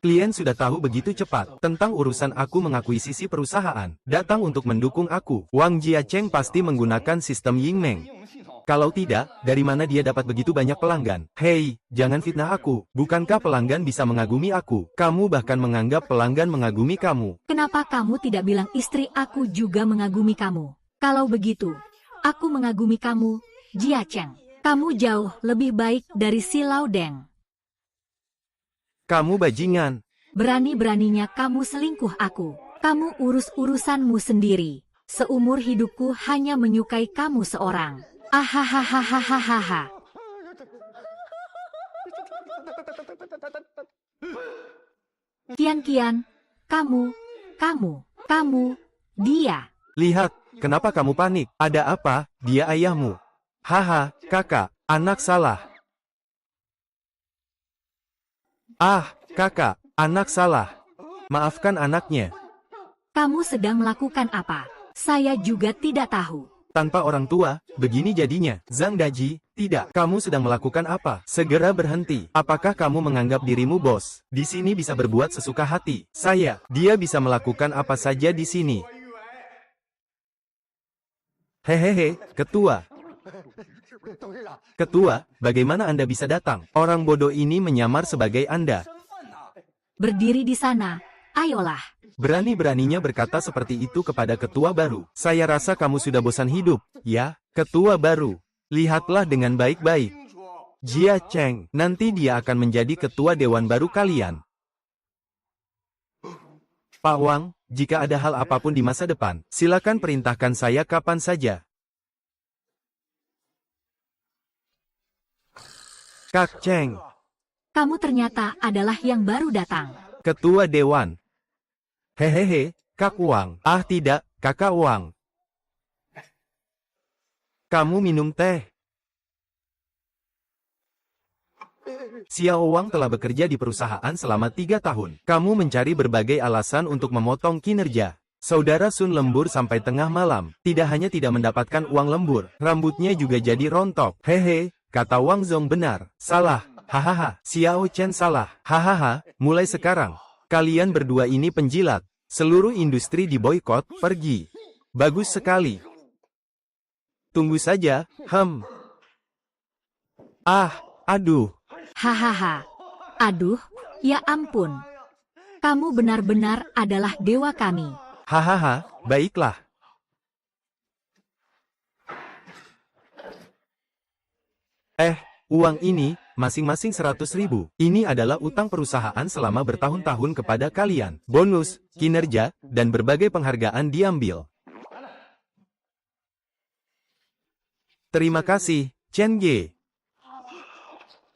Klien sudah tahu begitu cepat tentang urusan aku mengakuisisi perusahaan, datang untuk mendukung aku. Wang Jiacheng pasti menggunakan sistem Yingmeng. Kalau tidak, dari mana dia dapat begitu banyak pelanggan? Hei, jangan fitnah aku. Bukankah pelanggan bisa mengagumi aku? Kamu bahkan menganggap pelanggan mengagumi kamu. Kenapa kamu tidak bilang istri aku juga mengagumi kamu? Kalau begitu, aku mengagumi kamu, Jiacheng. Kamu jauh lebih baik dari si Lao Deng. Kamu bajingan. Berani-beraninya kamu selingkuh aku. Kamu urus urusanmu sendiri. Seumur hidupku hanya menyukai kamu seorang. Ahahahahahaha. Kian, kamu, dia. Lihat, kenapa kamu panik? Ada apa? Dia ayahmu. Haha, kakak, anak salah. Kakak, anak salah. Maafkan anaknya. Kamu sedang melakukan apa? Saya juga tidak tahu. Tanpa orang tua, begini jadinya. Zhang Daji, tidak. Kamu sedang melakukan apa? Segera berhenti. Apakah kamu menganggap dirimu bos? Di sini bisa berbuat sesuka hati. Dia bisa melakukan apa saja di sini. Hehehe, ketua. Ketua, bagaimana Anda bisa datang? Orang bodoh ini menyamar sebagai Anda. Berdiri di sana, ayolah. Berani-beraninya berkata seperti itu kepada ketua baru. Saya rasa kamu sudah bosan hidup, ya, ketua baru. Lihatlah dengan baik-baik. Jiacheng, nanti dia akan menjadi ketua dewan baru kalian. Pak Wang, jika ada hal apapun di masa depan, silakan perintahkan saya kapan saja. Kak Cheng. Kamu ternyata adalah yang baru datang. Ketua Dewan. Hehehe, Kak Wang. Tidak, Kakak Wang. Kamu minum teh. Xiao Wang telah bekerja di perusahaan selama 3 tahun. Kamu mencari berbagai alasan untuk memotong kinerja. Saudara Sun lembur sampai tengah malam. Tidak hanya tidak mendapatkan uang lembur, rambutnya juga jadi rontok. Hehe, kata Wang Zong benar. Salah. Hahaha, Xiao Chen salah. Hahaha, mulai sekarang, kalian berdua ini penjilat. Seluruh industri diboikot, pergi. Bagus sekali. Tunggu saja, aduh. Hahaha. Aduh, ya ampun. Kamu benar-benar adalah dewa kami. Hahaha, baiklah. Uang ini, masing-masing 100.000. Ini adalah utang perusahaan selama bertahun-tahun kepada kalian. Bonus, kinerja, dan berbagai penghargaan diambil. Terima kasih, Chen Ge.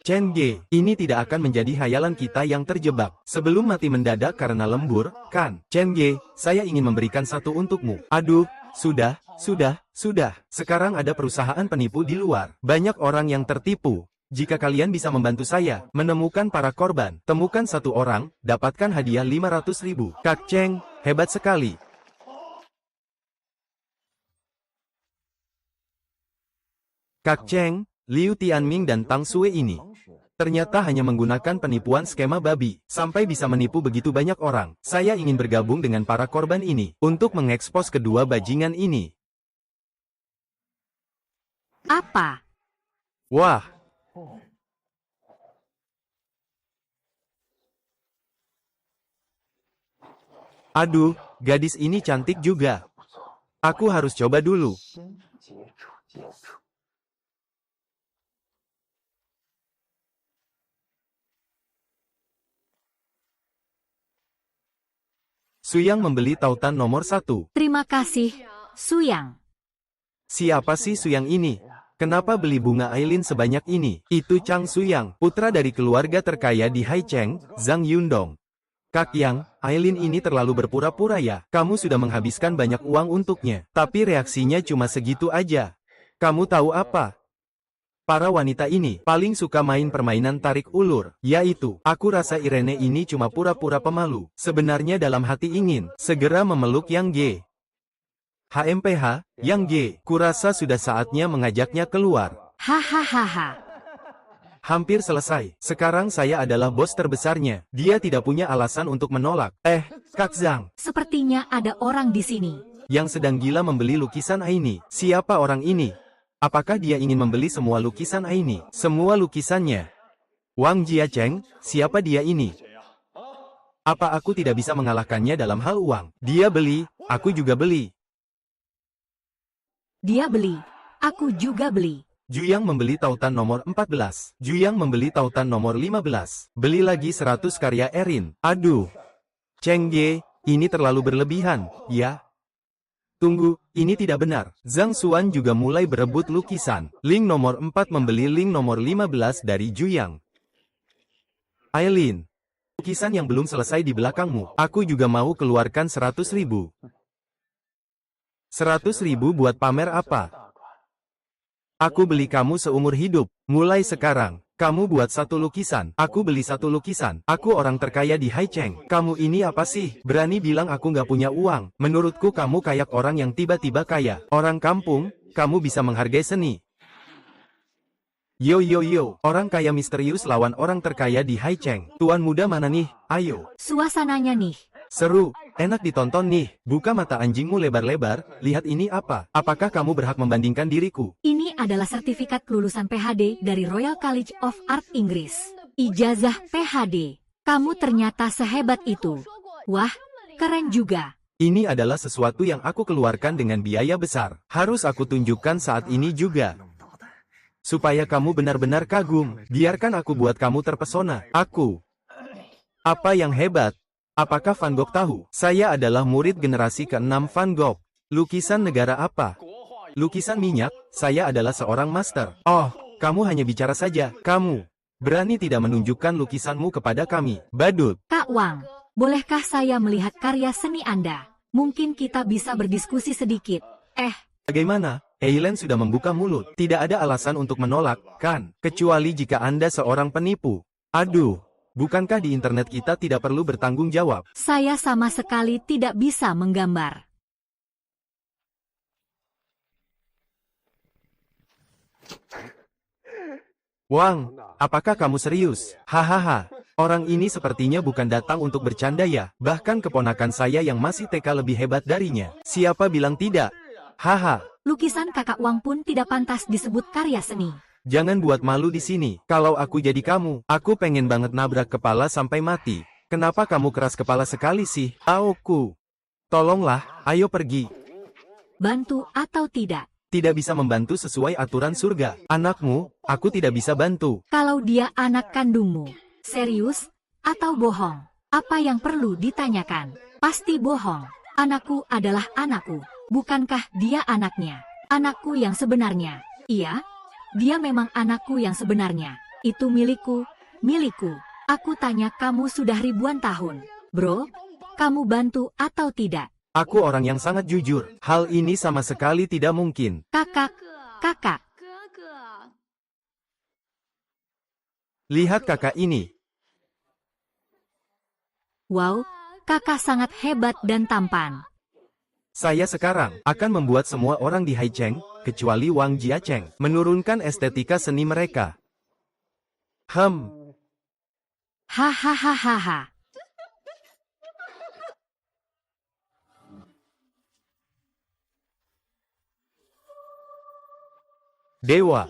Chen Ge, ini tidak akan menjadi hayalan kita yang terjebak. Sebelum mati mendadak karena lembur, kan? Chen Ge, saya ingin memberikan satu untukmu. Aduh, sudah. Sekarang ada perusahaan penipu di luar. Banyak orang yang tertipu. Jika kalian bisa membantu saya menemukan para korban, temukan satu orang, dapatkan hadiah 500.000. Kak Cheng, hebat sekali. Kak Cheng, Liu Tianming dan Tang Sue ini ternyata hanya menggunakan penipuan skema babi, sampai bisa menipu begitu banyak orang. Saya ingin bergabung dengan para korban ini, untuk mengekspos kedua bajingan ini. Apa? Wah. Aduh, gadis ini cantik juga. Aku harus coba dulu. Suyang membeli tautan nomor 1. Terima kasih, Suyang. Siapa sih Suyang ini? Kenapa beli bunga Aileen sebanyak ini? Itu Chang Suyang, putra dari keluarga terkaya di Haicheng, Zhang Yundong. Kak Yang, Aileen ini terlalu berpura-pura ya. Kamu sudah menghabiskan banyak uang untuknya. Tapi reaksinya cuma segitu aja. Kamu tahu apa? Para wanita ini paling suka main permainan tarik ulur. Yaitu, aku rasa Irene ini cuma pura-pura pemalu. Sebenarnya dalam hati ingin segera memeluk Yang G. HMPH, Yang G, kurasa sudah saatnya mengajaknya keluar. Hahaha. Hampir selesai. Sekarang saya adalah bos terbesarnya. Dia tidak punya alasan untuk menolak. Kak Zhang. Sepertinya ada orang di sini. Yang sedang gila membeli lukisan Aini. Siapa orang ini? Apakah dia ingin membeli semua lukisan Aini? Semua lukisannya. Wang Jiacheng, siapa dia ini? Apa aku tidak bisa mengalahkannya dalam hal uang? Dia beli, aku juga beli. Dia beli. Aku juga beli. Juyang membeli tautan nomor 14. Juyang membeli tautan nomor 15. Beli lagi 100 karya Erin. Aduh. Cheng Ge, ini terlalu berlebihan, ya? Tunggu, ini tidak benar. Zhang Xuan juga mulai berebut lukisan. Link nomor 4 membeli link nomor 15 dari Juyang. Aileen. Lukisan yang belum selesai di belakangmu. Aku juga mau keluarkan 100.000. 100.000 buat pamer apa? Aku beli kamu seumur hidup. Mulai sekarang, kamu buat satu lukisan. Aku beli satu lukisan. Aku orang terkaya di Haicheng. Kamu ini apa sih? Berani bilang aku nggak punya uang. Menurutku kamu kayak orang yang tiba-tiba kaya. Orang kampung, kamu bisa menghargai seni. Yo, orang kaya misterius lawan orang terkaya di Haicheng. Tuan muda mana nih? Ayo. Suasananya nih. Seru, enak ditonton nih. Buka mata anjingmu lebar-lebar, lihat ini apa? Apakah kamu berhak membandingkan diriku? Ini adalah sertifikat kelulusan PhD dari Royal College of Art Inggris. Ijazah PhD. Kamu ternyata sehebat itu. Wah, keren juga. Ini adalah sesuatu yang aku keluarkan dengan biaya besar. Harus aku tunjukkan saat ini juga. Supaya kamu benar-benar kagum. Biarkan aku buat kamu terpesona. Aku. Apa yang hebat? Apakah Van Gogh tahu? Saya adalah murid generasi ke-6 Van Gogh. Lukisan negara apa? Lukisan minyak, saya adalah seorang master. Oh, kamu hanya bicara saja. Kamu berani tidak menunjukkan lukisanmu kepada kami. Badut. Kak Wang, bolehkah saya melihat karya seni Anda? Mungkin kita bisa berdiskusi sedikit. Bagaimana? Aileen sudah membuka mulut. Tidak ada alasan untuk menolak, kan? Kecuali jika Anda seorang penipu. Aduh. Bukankah di internet kita tidak perlu bertanggung jawab? Saya sama sekali tidak bisa menggambar. Wang, apakah kamu serius? Hahaha, orang ini sepertinya bukan datang untuk bercanda ya. Bahkan keponakan saya yang masih TK lebih hebat darinya. Siapa bilang tidak? Haha. Lukisan kakak Wang pun tidak pantas disebut karya seni. Jangan buat malu di sini. Kalau aku jadi kamu, aku pengen banget nabrak kepala sampai mati. Kenapa kamu keras kepala sekali sih? Aoku. Tolonglah, ayo pergi. Bantu atau tidak? Tidak bisa membantu sesuai aturan surga. Anakmu, aku tidak bisa bantu. Kalau dia anak kandungmu, serius atau bohong? Apa yang perlu ditanyakan? Pasti bohong. Anakku adalah anakku. Bukankah dia anaknya? Anakku yang sebenarnya. Iya, dia memang anakku yang sebenarnya. Itu milikku, milikku. Aku tanya kamu sudah ribuan tahun. Bro, kamu bantu atau tidak? Aku orang yang sangat jujur. Hal ini sama sekali tidak mungkin. Kakak, kakak. Lihat kakak ini. Wow, kakak sangat hebat dan tampan. Saya sekarang akan membuat semua orang di Haicheng, kecuali Wang Jiacheng, menurunkan estetika seni mereka. Hahaha. Dewa.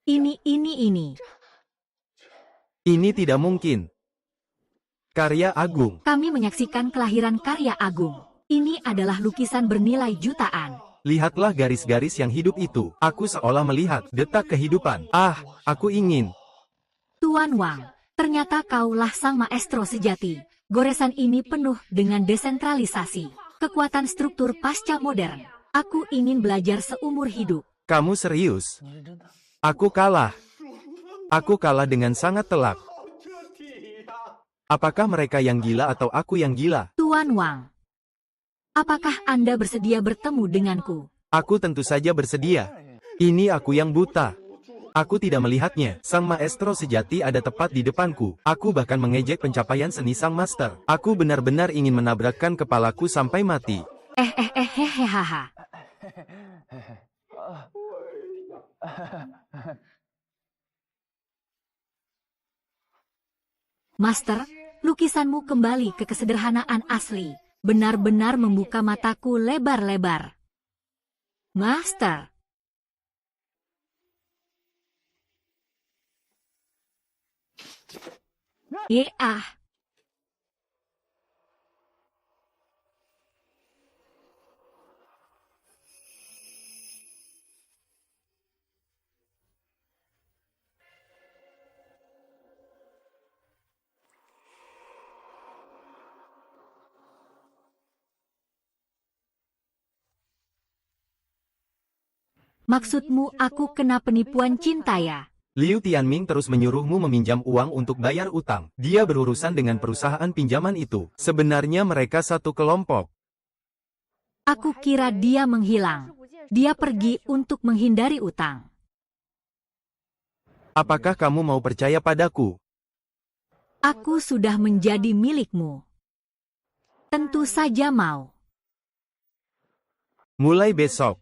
Ini. Ini tidak mungkin. Karya agung. Kami menyaksikan kelahiran karya agung. Ini adalah lukisan bernilai jutaan. Lihatlah garis-garis yang hidup itu. Aku seolah melihat detak kehidupan. Aku ingin. Tuan Wang, ternyata kaulah sang maestro sejati. Goresan ini penuh dengan desentralisasi. Kekuatan struktur pasca modern. Aku ingin belajar seumur hidup. Kamu serius? Aku kalah. Aku kalah dengan sangat telak. Apakah mereka yang gila atau aku yang gila? Tuan Wang, apakah Anda bersedia bertemu denganku? Aku tentu saja bersedia. Ini aku yang buta. Aku tidak melihatnya. Sang maestro sejati ada tepat di depanku. Aku bahkan mengejek pencapaian seni sang master. Aku benar-benar ingin menabrakkan kepalaku sampai mati. Hehehehehaha. Master, lukisanmu kembali ke kesederhanaan asli. Benar-benar membuka mataku lebar-lebar. Master. Yeah. Maksudmu aku kena penipuan cinta ya? Liu Tianming terus menyuruhmu meminjam uang untuk bayar utang. Dia berurusan dengan perusahaan pinjaman itu. Sebenarnya mereka satu kelompok. Aku kira dia menghilang. Dia pergi untuk menghindari utang. Apakah kamu mau percaya padaku? Aku sudah menjadi milikmu. Tentu saja mau. Mulai besok,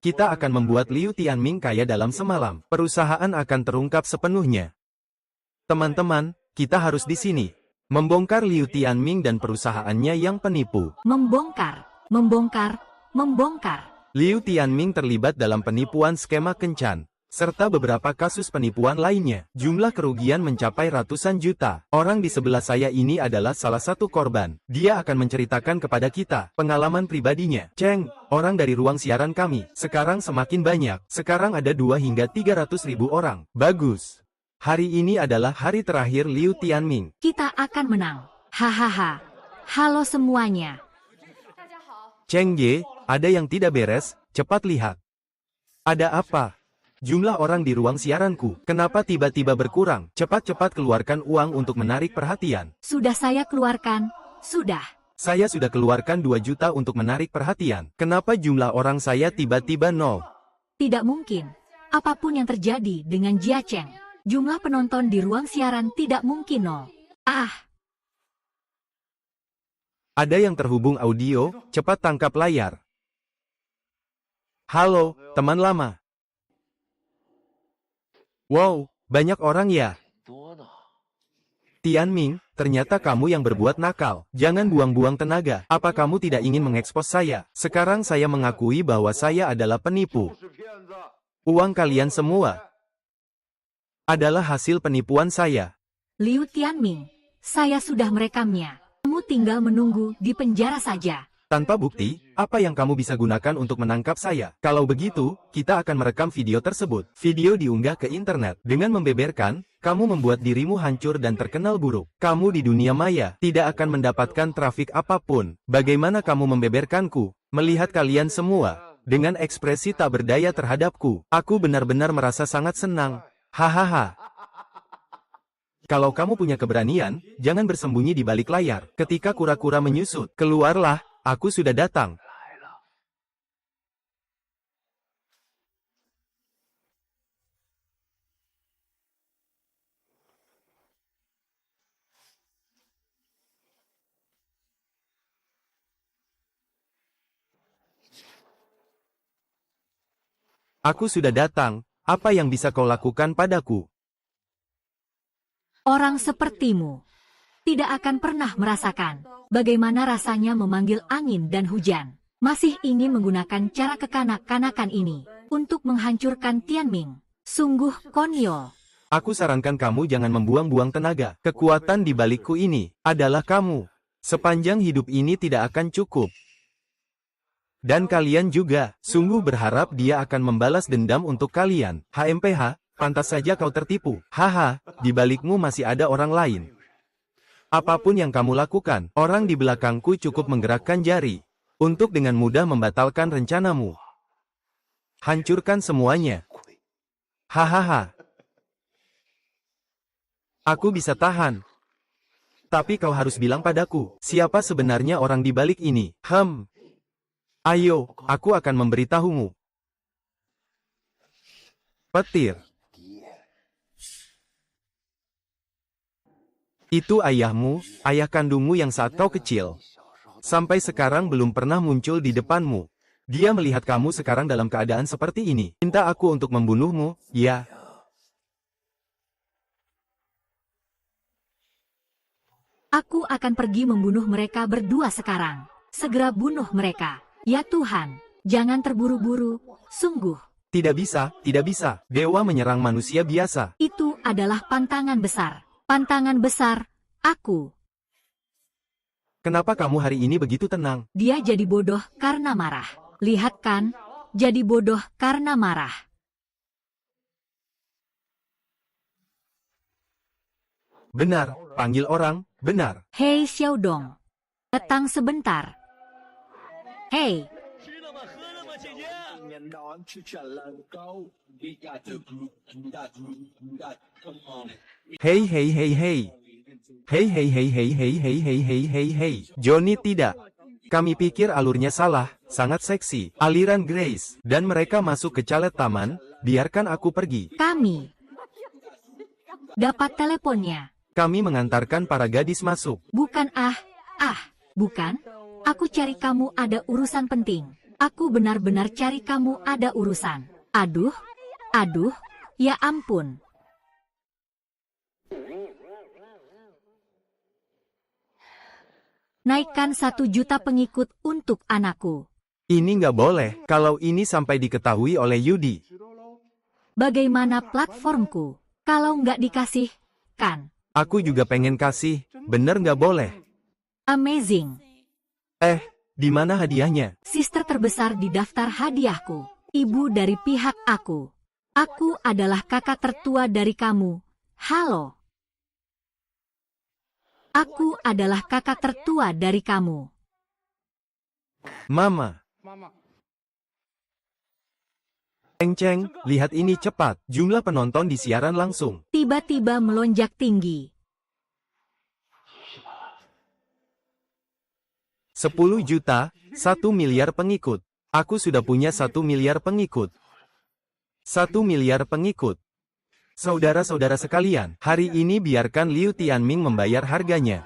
kita akan membuat Liu Tianming kaya dalam semalam. Perusahaan akan terungkap sepenuhnya. Teman-teman, kita harus di sini. Membongkar Liu Tianming dan perusahaannya yang penipu. Membongkar. Liu Tianming terlibat dalam penipuan skema kencan, serta beberapa kasus penipuan lainnya. Jumlah kerugian mencapai ratusan juta. Orang di sebelah saya ini adalah salah satu korban. Dia akan menceritakan kepada kita pengalaman pribadinya. Cheng, orang dari ruang siaran kami, sekarang semakin banyak. Sekarang ada 2 hingga 300 ribu orang. Bagus. Hari ini adalah hari terakhir Liu Tianming. Kita akan menang. Hahaha. Halo semuanya. Cheng Ye, ada yang tidak beres, cepat lihat. Ada apa? Jumlah orang di ruang siaranku, kenapa tiba-tiba berkurang? Cepat-cepat keluarkan uang untuk menarik perhatian. Sudah saya keluarkan. Sudah. Saya sudah keluarkan 2 juta untuk menarik perhatian. Kenapa jumlah orang saya tiba-tiba nol? Tidak mungkin. Apapun yang terjadi dengan Jia Cheng, jumlah penonton di ruang siaran tidak mungkin nol. Ada yang terhubung audio, cepat tangkap layar. Halo, teman lama. Wow, banyak orang ya. Tianming, ternyata kamu yang berbuat nakal. Jangan buang-buang tenaga. Apa kamu tidak ingin mengekspos saya? Sekarang saya mengakui bahwa saya adalah penipu. Uang kalian semua adalah hasil penipuan saya. Liu Tianming, saya sudah merekamnya. Kamu tinggal menunggu di penjara saja. Tanpa bukti, apa yang kamu bisa gunakan untuk menangkap saya? Kalau begitu, kita akan merekam video tersebut. Video diunggah ke internet. Dengan membeberkan, kamu membuat dirimu hancur dan terkenal buruk. Kamu di dunia maya tidak akan mendapatkan trafik apapun. Bagaimana kamu membeberkanku? Melihat kalian semua dengan ekspresi tak berdaya terhadapku, aku benar-benar merasa sangat senang. Hahaha. Kalau kamu punya keberanian, jangan bersembunyi di balik layar. Ketika kura-kura menyusut, keluarlah. Aku sudah datang. Aku sudah datang. Apa yang bisa kau lakukan padaku? Orang sepertimu tidak akan pernah merasakan bagaimana rasanya memanggil angin dan hujan. Masih ingin menggunakan cara kekanak-kanakan ini untuk menghancurkan Tianming. Sungguh konyol. Aku sarankan kamu jangan membuang-buang tenaga. Kekuatan di balikku ini adalah kamu. Sepanjang hidup ini tidak akan cukup. Dan kalian juga, sungguh berharap dia akan membalas dendam untuk kalian. HMPH, pantas saja kau tertipu. Haha, di balikmu masih ada orang lain. Apapun yang kamu lakukan, orang di belakangku cukup menggerakkan jari untuk dengan mudah membatalkan rencanamu. Hancurkan semuanya. Hahaha. Aku bisa tahan. Tapi kau harus bilang padaku, siapa sebenarnya orang di balik ini? Ayo, aku akan memberitahumu. Petir. Itu ayahmu, ayah kandungmu yang saat kau kecil. Sampai sekarang belum pernah muncul di depanmu. Dia melihat kamu sekarang dalam keadaan seperti ini. Minta aku untuk membunuhmu, ya. Aku akan pergi membunuh mereka berdua sekarang. Segera bunuh mereka. Ya Tuhan, jangan terburu-buru. Sungguh. Tidak bisa, tidak bisa. Dewa menyerang manusia biasa. Itu adalah pantangan besar. Pantangan besar, aku. Kenapa kamu hari ini begitu tenang? Dia jadi bodoh karena marah. Lihat kan, jadi bodoh karena marah. Benar, panggil orang, benar. Hei Xiaodong, datang sebentar. Hei. Hei hei hei hei. Hei hei hei hei hei hei hei hei hei hei. Johnny tidak. Kami pikir alurnya salah, sangat seksi. Aliran Grace. Dan mereka masuk ke calet taman, biarkan aku pergi. Kami dapat teleponnya. Kami mengantarkan para gadis masuk. Bukan bukan. Aku cari kamu ada urusan penting. Aku benar-benar cari kamu ada urusan. Aduh, ya ampun. Naikkan 1 juta pengikut untuk anakku. Ini nggak boleh, kalau ini sampai diketahui oleh Yudi. Bagaimana platformku? Kalau nggak dikasih, kan? Aku juga pengen kasih, bener nggak boleh. Amazing. Di mana hadiahnya? Sister terbesar di daftar hadiahku. Ibu dari pihak aku. Aku adalah kakak tertua dari kamu. Halo. Aku adalah kakak tertua dari kamu. Mama. Ceng, lihat ini cepat. Jumlah penonton di siaran langsung Tiba-tiba melonjak tinggi. 10 juta, 1 miliar pengikut. Aku sudah punya 1 miliar pengikut. 1 miliar pengikut. Saudara-saudara sekalian, hari ini biarkan Liu Tianming membayar harganya.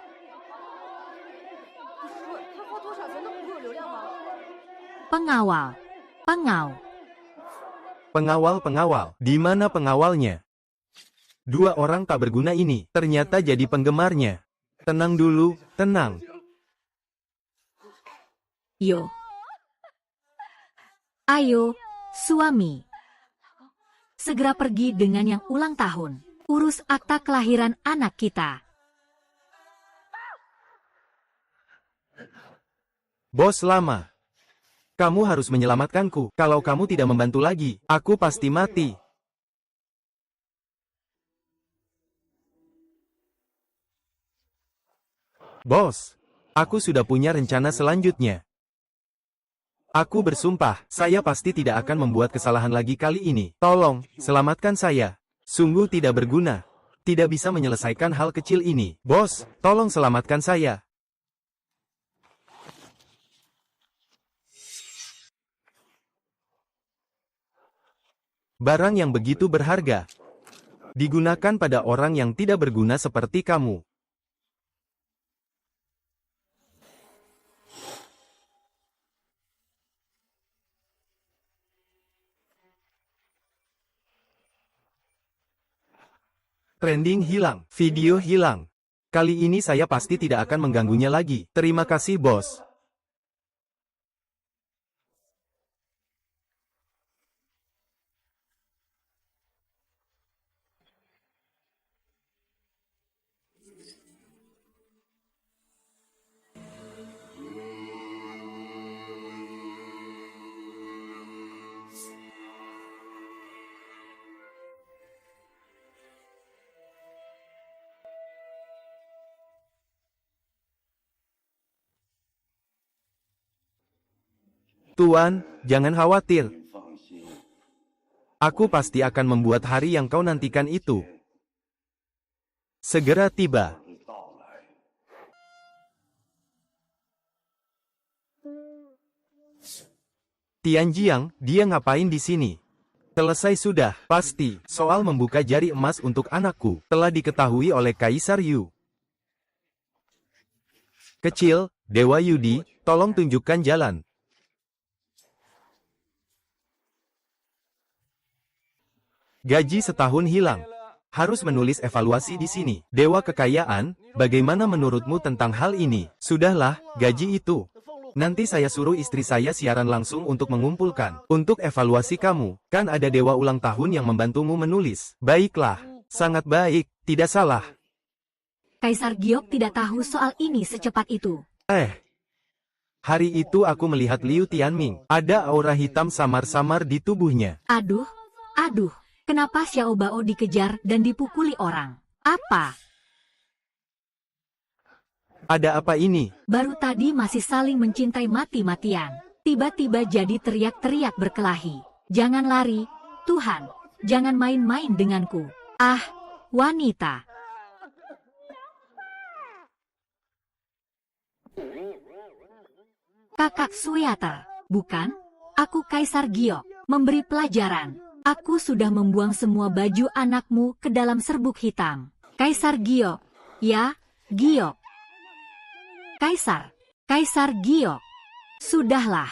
Pengawal, di mana pengawalnya? 2 orang tak berguna ini, ternyata jadi penggemarnya. Tenang dulu, tenang. Yo. Ayo, suami. Segera pergi dengan yang ulang tahun. Urus akta kelahiran anak kita. Bos lama. Kamu harus menyelamatkanku. Kalau kamu tidak membantu lagi, aku pasti mati. Bos, aku sudah punya rencana selanjutnya. Aku bersumpah, saya pasti tidak akan membuat kesalahan lagi kali ini. Tolong, selamatkan saya. Sungguh tidak berguna. Tidak bisa menyelesaikan hal kecil ini. Bos, tolong selamatkan saya. Barang yang begitu berharga digunakan pada orang yang tidak berguna seperti kamu. Trending hilang, video hilang. Kali ini saya pasti tidak akan mengganggunya lagi. Terima kasih, bos. Tuan, jangan khawatir. Aku pasti akan membuat hari yang kau nantikan itu segera tiba. Tianjiang, dia ngapain di sini? Selesai sudah, pasti. Soal membuka jari emas untuk anakku telah diketahui oleh Kaisar Yu. Kecil, Dewa Yudi, tolong tunjukkan jalan. Gaji setahun hilang. Harus menulis evaluasi di sini. Dewa kekayaan, bagaimana menurutmu tentang hal ini? Sudahlah, gaji itu. Nanti saya suruh istri saya siaran langsung untuk mengumpulkan. Untuk evaluasi kamu, kan ada dewa ulang tahun yang membantumu menulis. Baiklah, sangat baik, tidak salah. Kaisar Giok tidak tahu soal ini secepat itu. Hari itu aku melihat Liu Tianming. Ada aura hitam samar-samar di tubuhnya. Aduh. Kenapa Xiao Bao dikejar dan dipukuli orang? Apa? Ada apa ini? Baru tadi masih saling mencintai mati-matian. Tiba-tiba jadi teriak-teriak berkelahi. Jangan lari, Tuhan. Jangan main-main denganku. Ah, wanita. Kakak Suyater, bukan? Aku Kaisar Giok, memberi pelajaran. Aku sudah membuang semua baju anakmu ke dalam serbuk hitam. Kaisar Giok. Ya, Giok. Kaisar Giok. Sudahlah.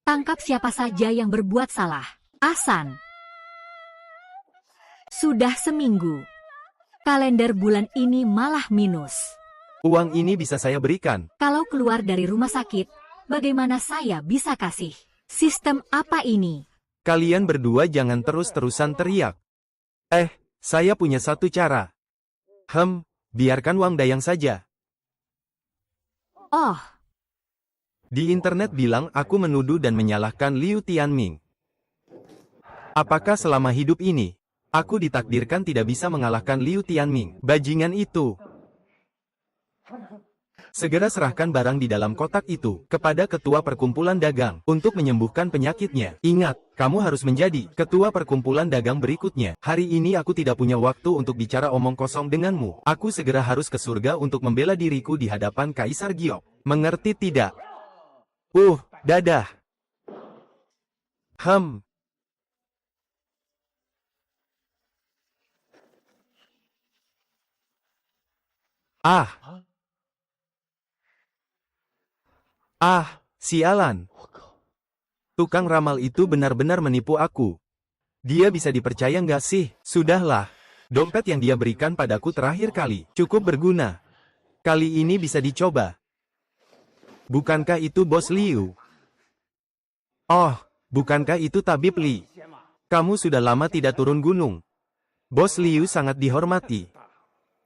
Tangkap siapa saja yang berbuat salah. Asan. Sudah seminggu. Kalender bulan ini malah minus. Uang ini bisa saya berikan. Kalau keluar dari rumah sakit, bagaimana saya bisa kasih? Sistem apa ini? Kalian berdua jangan terus-terusan teriak. Saya punya satu cara. Biarkan Wang Dayang saja. Oh. Di internet bilang aku menuduh dan menyalahkan Liu Tianming. Apakah selama hidup ini, aku ditakdirkan tidak bisa mengalahkan Liu Tianming? Bajingan itu. Segera serahkan barang di dalam kotak itu kepada ketua perkumpulan dagang untuk menyembuhkan penyakitnya. Ingat, kamu harus menjadi ketua perkumpulan dagang berikutnya. Hari ini aku tidak punya waktu untuk bicara omong kosong denganmu. Aku segera harus ke surga untuk membela diriku di hadapan Kaisar Giok. Mengerti tidak? Dadah. Sialan. Tukang ramal itu benar-benar menipu aku. Dia bisa dipercaya nggak sih? Sudahlah. Dompet yang dia berikan padaku terakhir kali cukup berguna. Kali ini bisa dicoba. Bukankah itu Bos Liu? Oh, bukankah itu Tabib Li? Kamu sudah lama tidak turun gunung. Bos Liu sangat dihormati.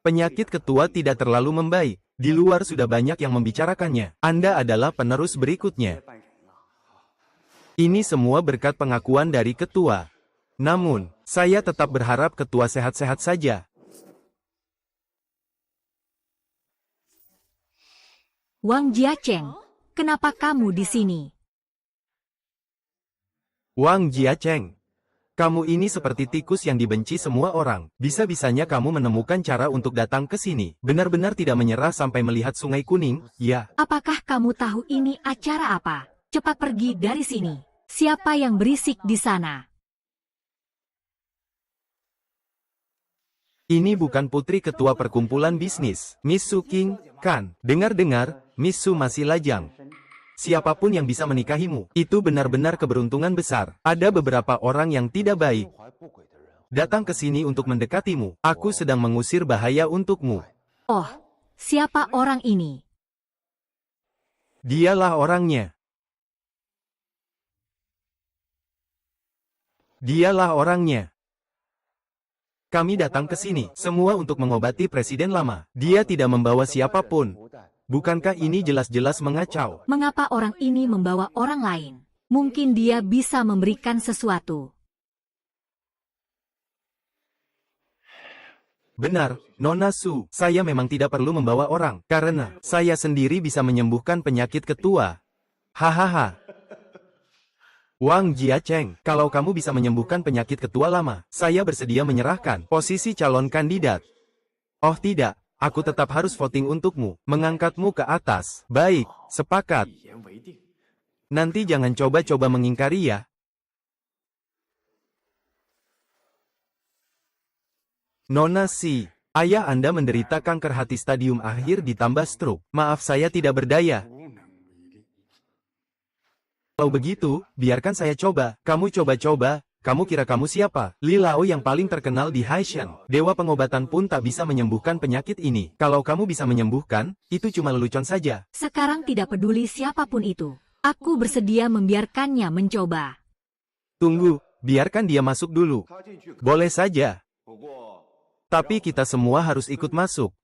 Penyakit ketua tidak terlalu membaik. Di luar sudah banyak yang membicarakannya. Anda adalah penerus berikutnya. Ini semua berkat pengakuan dari ketua. Namun, saya tetap berharap ketua sehat-sehat saja. Wang Jiacheng, kenapa kamu di sini? Wang Jiacheng, kamu ini seperti tikus yang dibenci semua orang. Bisa-bisanya kamu menemukan cara untuk datang ke sini. Benar-benar tidak menyerah sampai melihat Sungai Kuning, ya. Apakah kamu tahu ini acara apa? Cepat pergi dari sini. Siapa yang berisik di sana? Ini bukan putri ketua perkumpulan bisnis, Miss Su King, kan? Dengar-dengar, Miss Su masih lajang. Siapapun yang bisa menikahimu, itu benar-benar keberuntungan besar. Ada beberapa orang yang tidak baik datang ke sini untuk mendekatimu. Aku sedang mengusir bahaya untukmu. Oh, siapa orang ini? Dialah orangnya. Dialah orangnya. Kami datang ke sini, semua untuk mengobati presiden lama. Dia tidak membawa siapapun. Bukankah ini jelas-jelas mengacau? Mengapa orang ini membawa orang lain? Mungkin dia bisa memberikan sesuatu. Benar, Nona Su, saya memang tidak perlu membawa orang, karena saya sendiri bisa menyembuhkan penyakit ketua. Hahaha. Wang Jiacheng, kalau kamu bisa menyembuhkan penyakit ketua lama, saya bersedia menyerahkan posisi calon kandidat. Oh tidak, aku tetap harus voting untukmu, mengangkatmu ke atas. Baik, sepakat. Nanti jangan coba-coba mengingkari ya. Nona Si, ayah Anda menderita kanker hati stadium akhir ditambah stroke. Maaf saya tidak berdaya. Kalau begitu, biarkan saya coba. Kamu coba-coba. Kamu kira kamu siapa? Li Lao yang paling terkenal di Haishan. Dewa pengobatan pun tak bisa menyembuhkan penyakit ini. Kalau kamu bisa menyembuhkan, itu cuma lelucon saja. Sekarang tidak peduli siapapun itu. Aku bersedia membiarkannya mencoba. Tunggu, biarkan dia masuk dulu. Boleh saja. Tapi kita semua harus ikut masuk.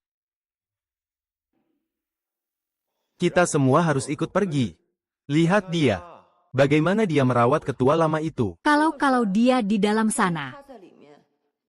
Kita semua harus ikut pergi. Lihat dia. Bagaimana dia merawat ketua lama itu? Kalau dia di dalam sana.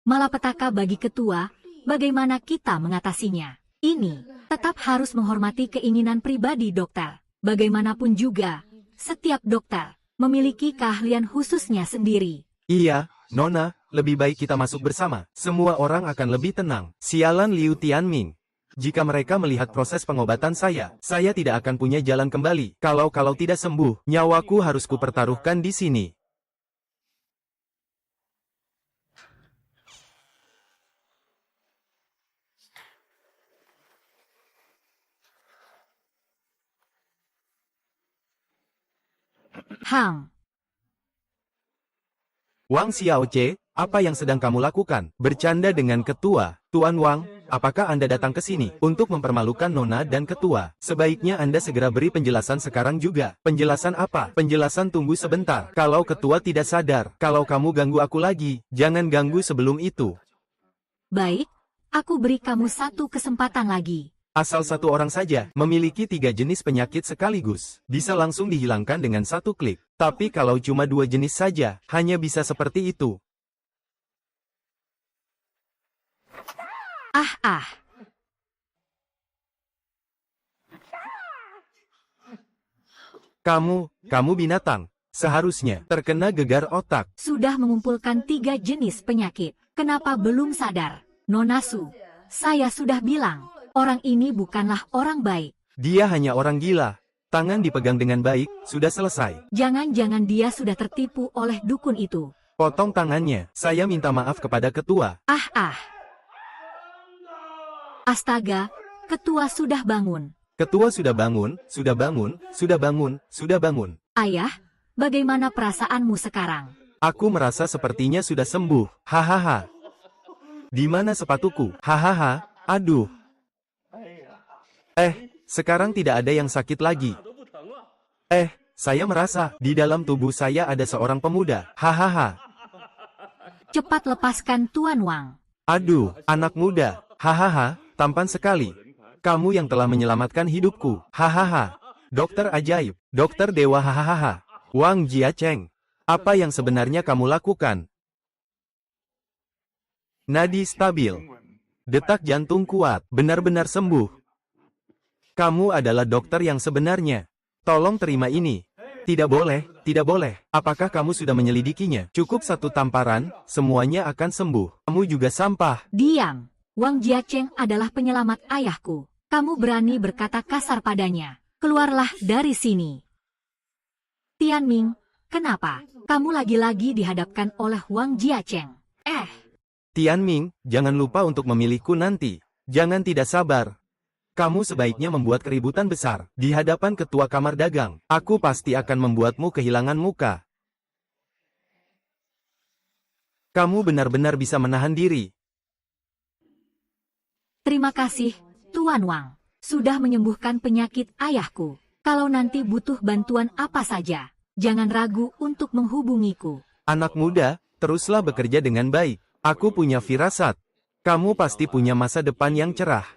Malapetaka bagi ketua, bagaimana kita mengatasinya? Ini, tetap harus menghormati keinginan pribadi dokter. Bagaimanapun juga, setiap dokter memiliki keahlian khususnya sendiri. Iya, Nona, lebih baik kita masuk bersama. Semua orang akan lebih tenang. Sialan Liu Tianming. Jika mereka melihat proses pengobatan saya tidak akan punya jalan kembali. Kalau tidak sembuh, nyawaku harus kupertaruhkan di sini. Hang, Wang Xiaoche, apa yang sedang kamu lakukan? Bercanda dengan ketua. Tuan Wang, apakah Anda datang ke sini untuk mempermalukan Nona dan ketua? Sebaiknya Anda segera beri penjelasan sekarang juga. Penjelasan apa? Penjelasan tunggu sebentar. Kalau ketua tidak sadar, kalau kamu ganggu aku lagi, jangan ganggu sebelum itu. baik, aku beri kamu satu kesempatan lagi. Asal satu orang saja memiliki 3 jenis penyakit sekaligus. Bisa langsung dihilangkan dengan satu klik. Tapi kalau cuma 2 jenis saja, hanya bisa seperti itu. Ah. Kamu binatang. Seharusnya terkena gegar otak. Sudah mengumpulkan 3 jenis penyakit. Kenapa belum sadar? Nona Su, saya sudah bilang, orang ini bukanlah orang baik. Dia hanya orang gila. Tangan dipegang dengan baik, sudah selesai. Jangan-jangan dia sudah tertipu oleh dukun itu. Potong tangannya. Saya minta maaf kepada ketua. Astaga, ketua sudah bangun. Ketua sudah bangun, sudah bangun, sudah bangun, sudah bangun. Ayah, bagaimana perasaanmu sekarang? Aku merasa sepertinya sudah sembuh. Hahaha. Di mana sepatuku? Hahaha. Aduh. Sekarang tidak ada yang sakit lagi. Saya merasa di dalam tubuh saya ada seorang pemuda. Hahaha. Cepat lepaskan Tuan Wang. Aduh, anak muda. Hahaha, tampan sekali. Kamu yang telah menyelamatkan hidupku. Hahaha. Dokter ajaib. Dokter dewa hahaha. Wang Jiacheng. Apa yang sebenarnya kamu lakukan? Nadi stabil. Detak jantung kuat. Benar-benar sembuh. Kamu adalah dokter yang sebenarnya. Tolong terima ini. Tidak boleh, tidak boleh. Apakah kamu sudah menyelidikinya? Cukup satu tamparan, semuanya akan sembuh. Kamu juga sampah. Diam. Wang Jiacheng adalah penyelamat ayahku. Kamu berani berkata kasar padanya. Keluarlah dari sini. Tianming, kenapa? Kamu lagi-lagi dihadapkan oleh Wang Jiacheng. Tianming, jangan lupa untuk memilihku nanti. Jangan tidak sabar. Kamu sebaiknya membuat keributan besar di hadapan ketua kamar dagang. Aku pasti akan membuatmu kehilangan muka. Kamu benar-benar bisa menahan diri. Terima kasih, Tuan Wang. Sudah menyembuhkan penyakit ayahku. Kalau nanti butuh bantuan apa saja, jangan ragu untuk menghubungiku. Anak muda, teruslah bekerja dengan baik. Aku punya firasat. Kamu pasti punya masa depan yang cerah.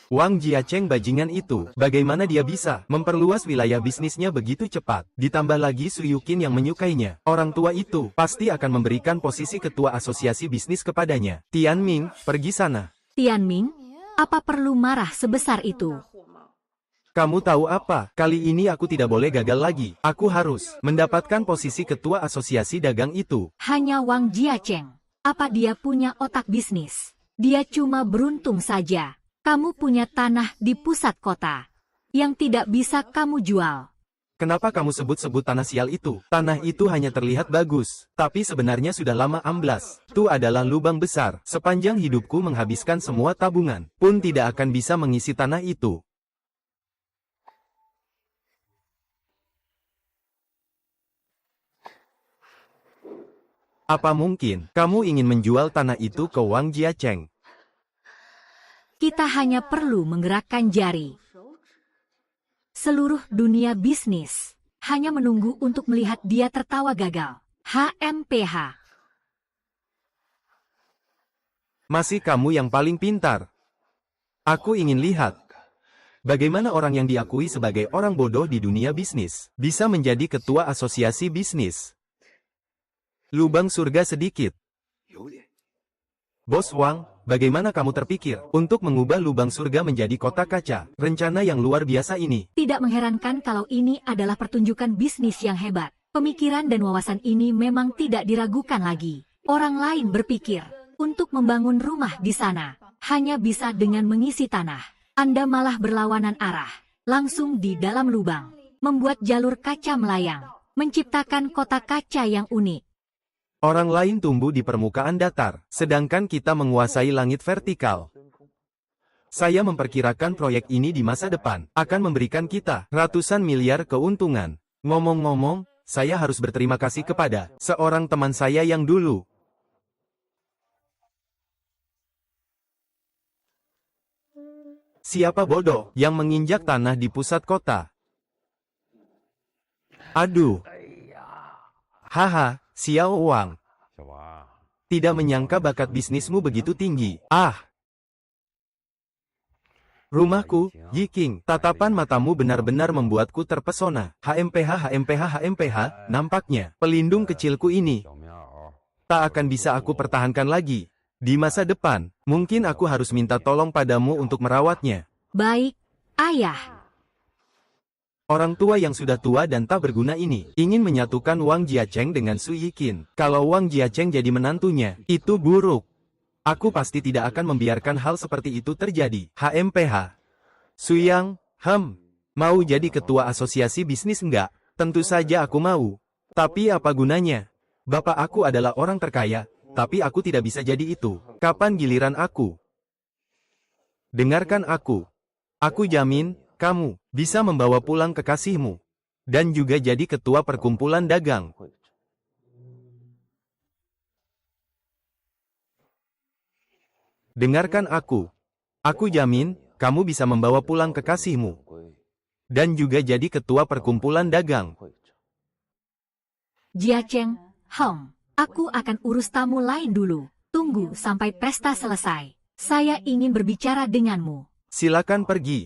Wang Jiacheng bajingan itu, bagaimana dia bisa memperluas wilayah bisnisnya begitu cepat? Ditambah lagi Su Yuqin yang menyukainya. Orang tua itu pasti akan memberikan posisi ketua asosiasi bisnis kepadanya. Tianming, pergi sana. Tianming, apa perlu marah sebesar itu? Kamu tahu apa? Kali ini aku tidak boleh gagal lagi. Aku harus mendapatkan posisi ketua asosiasi dagang itu. Hanya Wang Jiacheng. Apa dia punya otak bisnis? Dia cuma beruntung saja. Kamu punya tanah di pusat kota yang tidak bisa kamu jual. Kenapa kamu sebut-sebut tanah sial itu? Tanah itu hanya terlihat bagus, tapi sebenarnya sudah lama amblas. Itu adalah lubang besar. Sepanjang hidupku menghabiskan semua tabungan, pun tidak akan bisa mengisi tanah itu. Apa mungkin kamu ingin menjual tanah itu ke Wang Jiacheng? Kita hanya perlu menggerakkan jari. Seluruh dunia bisnis hanya menunggu untuk melihat dia tertawa gagal. HMPH. Masih kamu yang paling pintar. Aku ingin lihat bagaimana orang yang diakui sebagai orang bodoh di dunia bisnis bisa menjadi ketua asosiasi bisnis. Lubang surga sedikit. Bos Wang, bagaimana kamu terpikir untuk mengubah lubang surga menjadi kotak kaca? Rencana yang luar biasa ini. Tidak mengherankan kalau ini adalah pertunjukan bisnis yang hebat. Pemikiran dan wawasan ini memang tidak diragukan lagi. Orang lain berpikir untuk membangun rumah di sana hanya bisa dengan mengisi tanah. Anda malah berlawanan arah, langsung di dalam lubang, membuat jalur kaca melayang, menciptakan kotak kaca yang unik. Orang lain tumbuh di permukaan datar, sedangkan kita menguasai langit vertikal. Saya memperkirakan proyek ini di masa depan akan memberikan kita ratusan miliar keuntungan. Ngomong-ngomong, saya harus berterima kasih kepada seorang teman saya yang dulu. Siapa bodoh yang menginjak tanah di pusat kota? Aduh. Haha. Xiao Wang. Tidak menyangka bakat bisnismu begitu tinggi. Rumahku, Yiking, tatapan matamu benar-benar membuatku terpesona. HMPH, nampaknya pelindung kecilku ini tak akan bisa aku pertahankan lagi. Di masa depan, mungkin aku harus minta tolong padamu untuk merawatnya. Baik, ayah. Orang tua yang sudah tua dan tak berguna ini ingin menyatukan Wang Jiacheng dengan Su Yiqin. Kalau Wang Jiacheng jadi menantunya, itu buruk. Aku pasti tidak akan membiarkan hal seperti itu terjadi. HMPH. Su Yang, mau jadi ketua asosiasi bisnis enggak? Tentu saja aku mau. Tapi apa gunanya? Bapak aku adalah orang terkaya, tapi aku tidak bisa jadi itu. Kapan giliran aku? Dengarkan aku. Aku jamin, kamu bisa membawa pulang kekasihmu, dan juga jadi ketua perkumpulan dagang. Dengarkan aku. Aku jamin, kamu bisa membawa pulang kekasihmu, dan juga jadi ketua perkumpulan dagang. Jiacheng, Aku akan urus tamu lain dulu. Tunggu sampai pesta selesai. Saya ingin berbicara denganmu. Silakan pergi.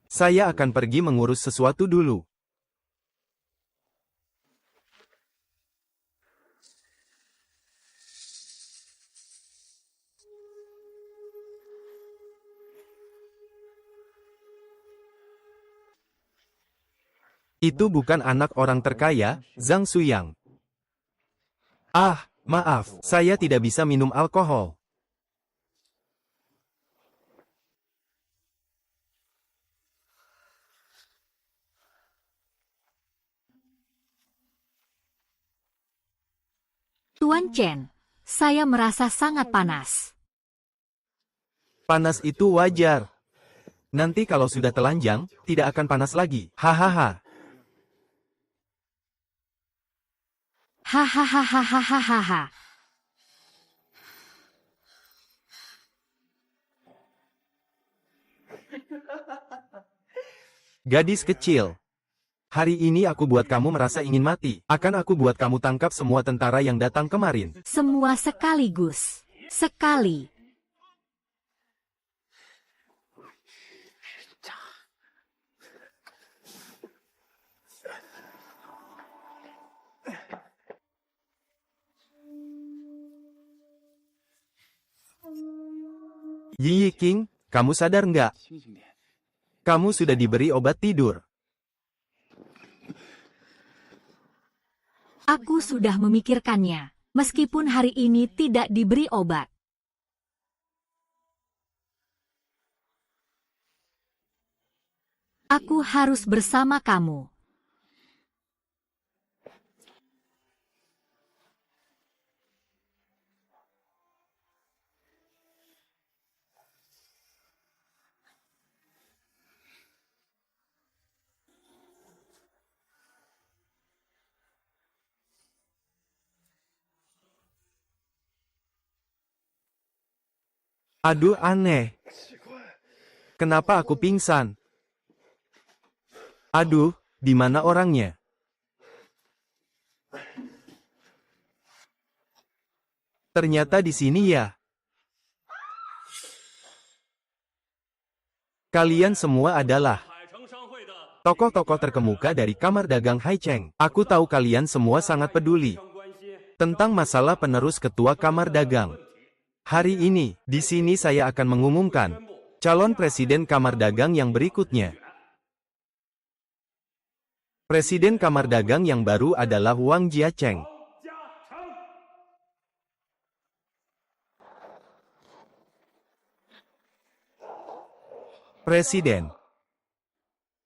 Saya akan pergi mengurus sesuatu dulu. Itu bukan anak orang terkaya, Zhang Shuyang. Ah, maaf, saya tidak bisa minum alkohol. Tuan Chen, saya merasa sangat panas. Panas itu wajar. Nanti kalau sudah telanjang, tidak akan panas lagi. Hahaha. Hahaha. Gadis kecil. Hari ini aku buat kamu merasa ingin mati. Akan aku buat kamu tangkap semua tentara yang datang kemarin. Semua sekaligus. Sekali. Yi King, kamu sadar nggak? Kamu sudah diberi obat tidur. Aku sudah memikirkannya, meskipun hari ini tidak diberi obat. Aku harus bersama kamu. Aduh, aneh. Kenapa aku pingsan? Aduh, di mana orangnya? Ternyata di sini ya. Kalian semua adalah tokoh-tokoh terkemuka dari Kamar Dagang Haicheng. Aku tahu kalian semua sangat peduli tentang masalah penerus ketua Kamar Dagang. Hari ini, di sini saya akan mengumumkan calon presiden Kamar Dagang yang berikutnya. Presiden Kamar Dagang yang baru adalah Wang Jiacheng. Presiden.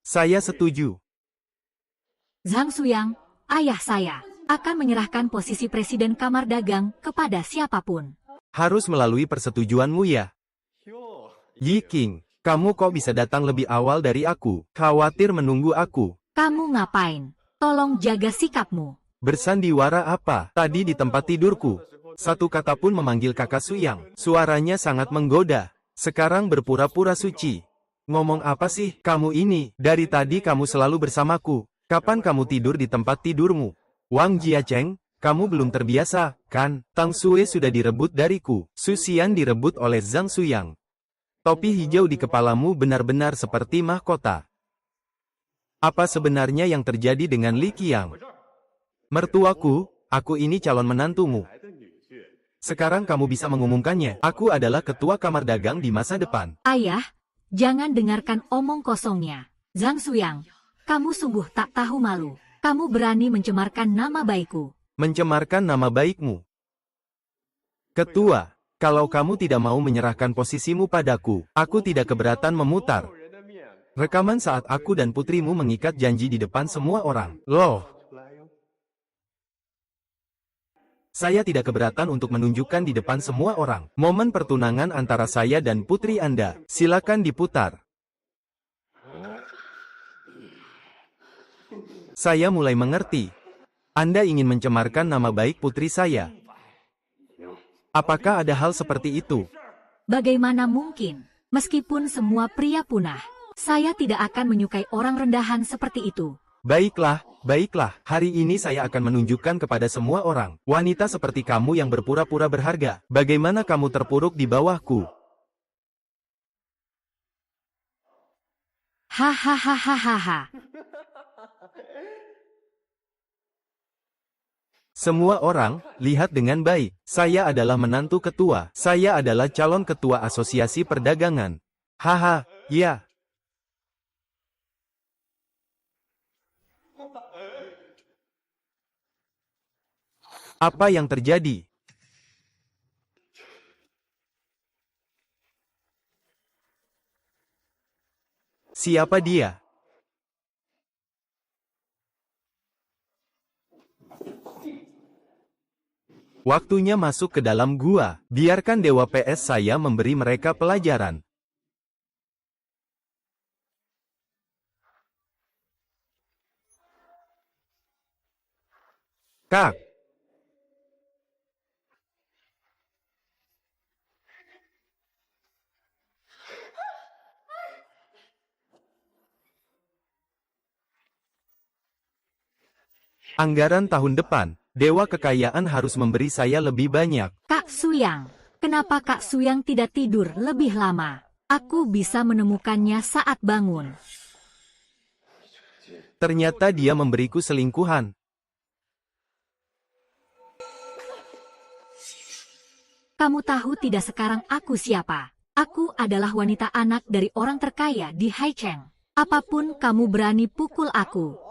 Saya setuju. Zhang Shuyang, ayah saya, akan menyerahkan posisi presiden Kamar Dagang kepada siapapun. Harus melalui persetujuanmu ya. Yi King, kamu kok bisa datang lebih awal dari aku? Khawatir menunggu aku. Kamu ngapain? Tolong jaga sikapmu. Bersandiwara apa? Tadi di tempat tidurku. Satu kata pun memanggil kakak Suyang. Suaranya sangat menggoda. Sekarang berpura-pura suci. Ngomong apa sih kamu ini? Dari tadi kamu selalu bersamaku. Kapan kamu tidur di tempat tidurmu? Wang Jiacheng, kamu belum terbiasa, kan? Tang Sue sudah direbut dariku. Su Xian direbut oleh Zhang Shuyang. Topi hijau di kepalamu benar-benar seperti mahkota. Apa sebenarnya yang terjadi dengan Li Qiang? Mertuaku, aku ini calon menantumu. Sekarang kamu bisa mengumumkannya. Aku adalah ketua Kamar Dagang di masa depan. Ayah, jangan dengarkan omong kosongnya. Zhang Shuyang, kamu sungguh tak tahu malu. Kamu berani mencemarkan nama baikku. Mencemarkan nama baikmu. Ketua, kalau kamu tidak mau menyerahkan posisimu padaku, aku tidak keberatan memutar rekaman saat aku dan putrimu mengikat janji di depan semua orang. Loh. Saya tidak keberatan untuk menunjukkan di depan semua orang momen pertunangan antara saya dan putri Anda. Silakan diputar. Saya mulai mengerti. Anda ingin mencemarkan nama baik putri saya. Apakah ada hal seperti itu? Bagaimana mungkin? Meskipun semua pria punah, saya tidak akan menyukai orang rendahan seperti itu. Baiklah, baiklah. Hari ini saya akan menunjukkan kepada semua orang, wanita seperti kamu yang berpura-pura berharga. Bagaimana kamu terpuruk di bawahku? Hahaha. Semua orang, lihat dengan baik. Saya adalah menantu ketua. Saya adalah calon ketua asosiasi perdagangan. Haha, ya. Apa yang terjadi? Siapa dia? Waktunya masuk ke dalam gua. Biarkan Dewa PS saya memberi mereka pelajaran. Kak. Anggaran tahun depan, Dewa Kekayaan harus memberi saya lebih banyak. Kak Suyang, kenapa Kak Suyang tidak tidur lebih lama? Aku bisa menemukannya saat bangun. Ternyata dia memberiku selingkuhan. Kamu tahu tidak sekarang aku siapa? Aku adalah wanita anak dari orang terkaya di Haicheng. Apapun kamu berani pukul aku.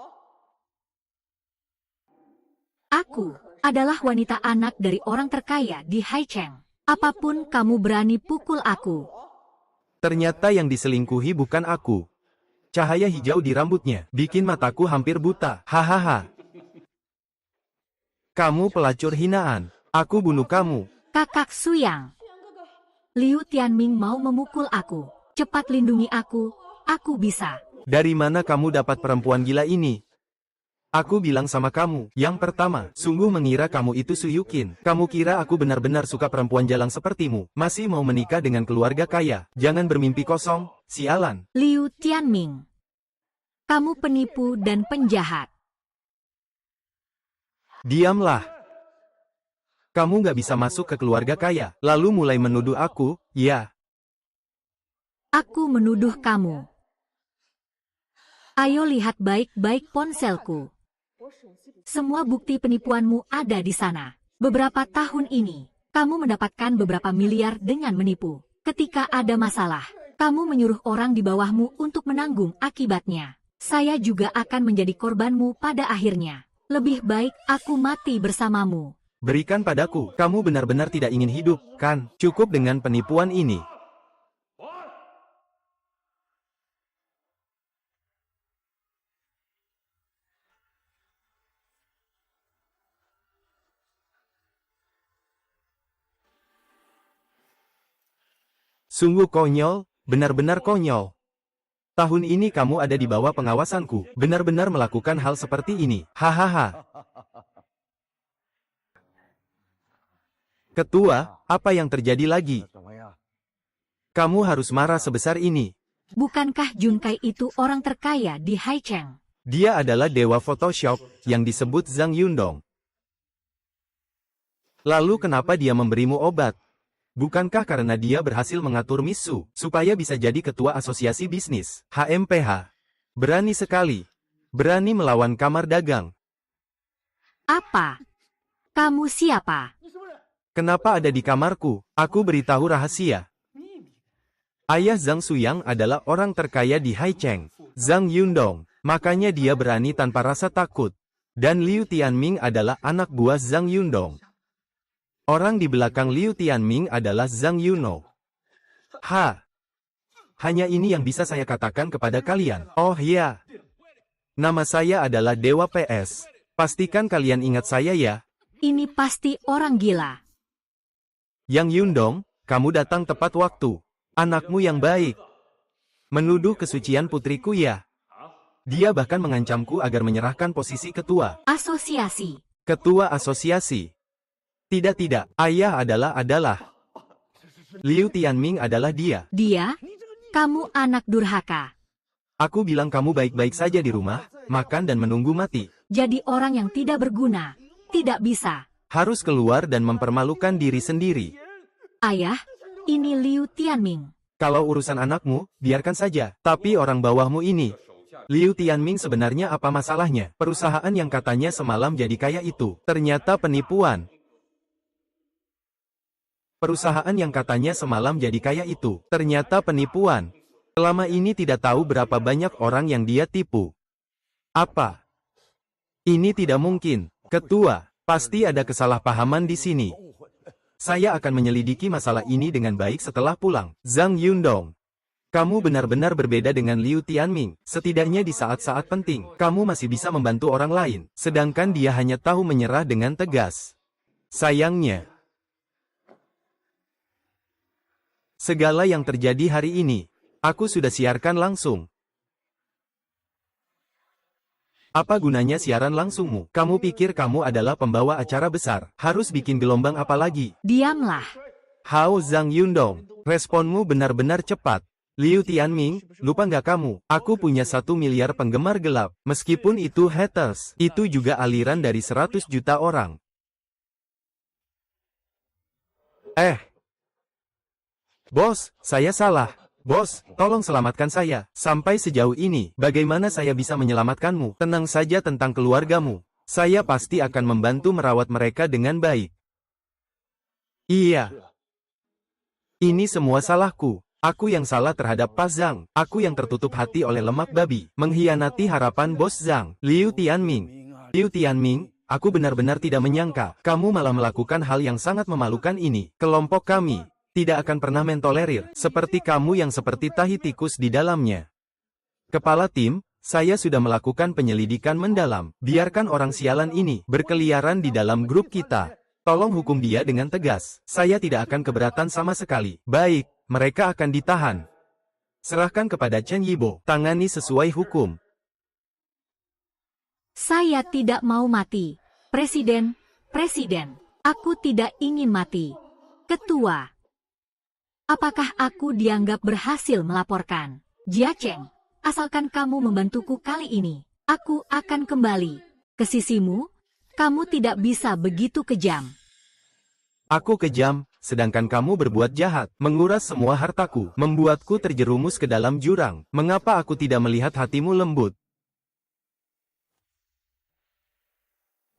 Aku adalah wanita anak dari orang terkaya di Haicheng. Apapun kamu berani pukul aku. Ternyata yang diselingkuhi bukan aku. Cahaya hijau di rambutnya bikin mataku hampir buta. Hahaha. Kamu pelacur hinaan. Aku bunuh kamu. Kakak Suyang. Liu Tianming mau memukul aku. Cepat lindungi aku. Aku bisa. Dari mana kamu dapat perempuan gila ini? Aku bilang sama kamu, yang pertama, sungguh mengira kamu itu Suyukin. Kamu kira aku benar-benar suka perempuan jalang sepertimu, masih mau menikah dengan keluarga kaya. Jangan bermimpi kosong, sialan. Liu Tianming. Kamu penipu dan penjahat. Diamlah. Kamu gak bisa masuk ke keluarga kaya, lalu mulai menuduh aku, ya. Aku menuduh kamu. Ayo lihat baik-baik ponselku. Semua bukti penipuanmu ada di sana. Beberapa tahun ini, kamu mendapatkan beberapa miliar dengan menipu. Ketika ada masalah, kamu menyuruh orang di bawahmu untuk menanggung akibatnya. Saya juga akan menjadi korbanmu pada akhirnya. Lebih baik aku mati bersamamu. Berikan padaku, kamu benar-benar tidak ingin hidup, kan? Cukup dengan penipuan ini. Sungguh konyol, benar-benar konyol. Tahun ini kamu ada di bawah pengawasanku, benar-benar melakukan hal seperti ini. Hahaha. Ketua, apa yang terjadi lagi? Kamu harus marah sebesar ini. Bukankah Junkai itu orang terkaya di Haicheng? Dia adalah dewa Photoshop, yang disebut Zhang Yundong. Lalu kenapa dia memberimu obat? Bukankah karena dia berhasil mengatur Misu, supaya bisa jadi ketua asosiasi bisnis, HMPH? Berani sekali. Berani melawan kamar dagang. Apa? Kamu siapa? Kenapa ada di kamarku? Aku beritahu rahasia. Ayah Zhang Suyang adalah orang terkaya di Haicheng, Zhang Yundong. Makanya dia berani tanpa rasa takut. Dan Liu Tianming adalah anak buah Zhang Yundong. Orang di belakang Liu Tianming adalah Zhang Yuno. Hanya ini yang bisa saya katakan kepada kalian. Oh ya. Nama saya adalah Dewa PS. Pastikan kalian ingat saya ya. Ini pasti orang gila. Yang Yundong, kamu datang tepat waktu. Anakmu yang baik. Menuduh kesucian putriku ya. Dia bahkan mengancamku agar menyerahkan posisi ketua. Asosiasi. Ketua asosiasi. Tidak, ayah adalah. Liu Tianming adalah dia. Dia? Kamu anak durhaka. Aku bilang kamu baik-baik saja di rumah, makan dan menunggu mati. Jadi orang yang tidak berguna, tidak bisa. Harus keluar dan mempermalukan diri sendiri. Ayah, ini Liu Tianming. Kalau urusan anakmu, biarkan saja. Tapi orang bawahmu ini, Liu Tianming sebenarnya apa masalahnya? Perusahaan yang katanya semalam jadi kaya itu, ternyata penipuan. Perusahaan yang katanya semalam jadi kaya itu, ternyata penipuan. Selama ini tidak tahu berapa banyak orang yang dia tipu. Apa? Ini tidak mungkin, Ketua. Pasti ada kesalahpahaman di sini. Saya akan menyelidiki masalah ini dengan baik setelah pulang. Zhang Yundong. Kamu benar-benar berbeda dengan Liu Tianming. Setidaknya di saat-saat penting, kamu masih bisa membantu orang lain. Sedangkan dia hanya tahu menyerah dengan tegas. Sayangnya, segala yang terjadi hari ini, aku sudah siarkan langsung. Apa gunanya siaran langsungmu? Kamu pikir kamu adalah pembawa acara besar? Harus bikin gelombang apa lagi? Diamlah. Hao Zhang Yundong, responmu benar-benar cepat. Liu Tianming, lupa nggak kamu? Aku punya 1 miliar penggemar gelap. Meskipun itu haters, itu juga aliran dari 100 juta orang. Bos, saya salah. Bos, tolong selamatkan saya. Sampai sejauh ini, bagaimana saya bisa menyelamatkanmu? Tenang saja tentang keluargamu. Saya pasti akan membantu merawat mereka dengan baik. Iya. Ini semua salahku. Aku yang salah terhadap Pak Zhang. Aku yang tertutup hati oleh lemak babi. Mengkhianati harapan Bos Zhang. Liu Tianming. Liu Tianming, aku benar-benar tidak menyangka. Kamu malah melakukan hal yang sangat memalukan ini. Kelompok kami tidak akan pernah mentolerir, seperti kamu yang seperti tahi tikus di dalamnya. Kepala tim, saya sudah melakukan penyelidikan mendalam. Biarkan orang sialan ini berkeliaran di dalam grup kita. Tolong hukum dia dengan tegas. Saya tidak akan keberatan sama sekali. Baik, mereka akan ditahan. Serahkan kepada Chen Yibo, tangani sesuai hukum. Saya tidak mau mati. Presiden, aku tidak ingin mati. Ketua. Apakah aku dianggap berhasil melaporkan? Jia Cheng, asalkan kamu membantuku kali ini, aku akan kembali ke sisimu. Kamu tidak bisa begitu kejam. Aku kejam, sedangkan kamu berbuat jahat, menguras semua hartaku, membuatku terjerumus ke dalam jurang. Mengapa aku tidak melihat hatimu lembut?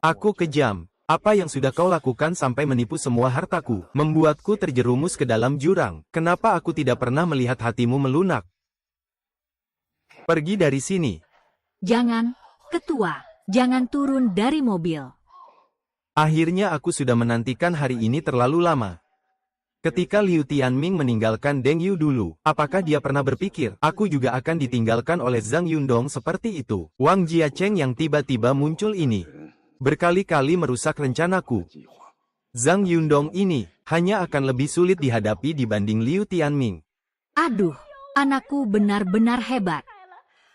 Aku kejam. Apa yang sudah kau lakukan sampai menipu semua hartaku, membuatku terjerumus ke dalam jurang? Kenapa aku tidak pernah melihat hatimu melunak? Pergi dari sini. Jangan, Ketua, jangan turun dari mobil. Akhirnya aku sudah menantikan hari ini terlalu lama. Ketika Liu Tianming meninggalkan Deng Yu dulu, apakah dia pernah berpikir, aku juga akan ditinggalkan oleh Zhang Yundong seperti itu? Wang Jiacheng yang tiba-tiba muncul ini berkali-kali merusak rencanaku. Zhang Yundong ini hanya akan lebih sulit dihadapi dibanding Liu Tianming. Aduh, anakku benar-benar hebat.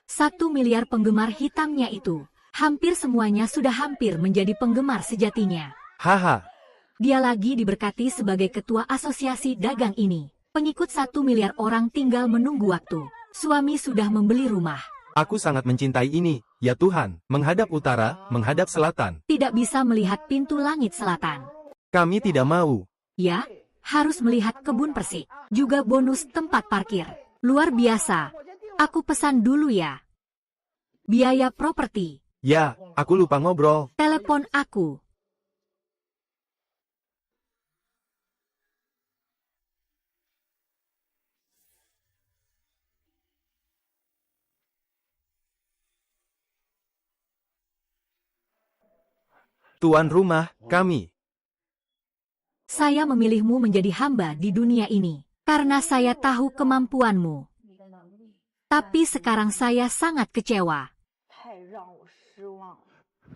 1 miliar penggemar hitamnya itu, hampir semuanya sudah hampir menjadi penggemar sejatinya. Haha. Dia lagi diberkati sebagai ketua asosiasi dagang ini. Pengikut 1 miliar orang tinggal menunggu waktu. Suami sudah membeli rumah. Aku sangat mencintai ini, ya Tuhan. Menghadap utara, menghadap selatan. Tidak bisa melihat pintu langit selatan. Kami tidak mau. Ya, harus melihat kebun persik. Juga bonus tempat parkir. Luar biasa. Aku pesan dulu ya. Biaya properti. Ya, aku lupa ngobrol. Telepon aku. Tuan rumah, kami. Saya memilihmu menjadi hamba di dunia ini, karena saya tahu kemampuanmu. Tapi sekarang saya sangat kecewa.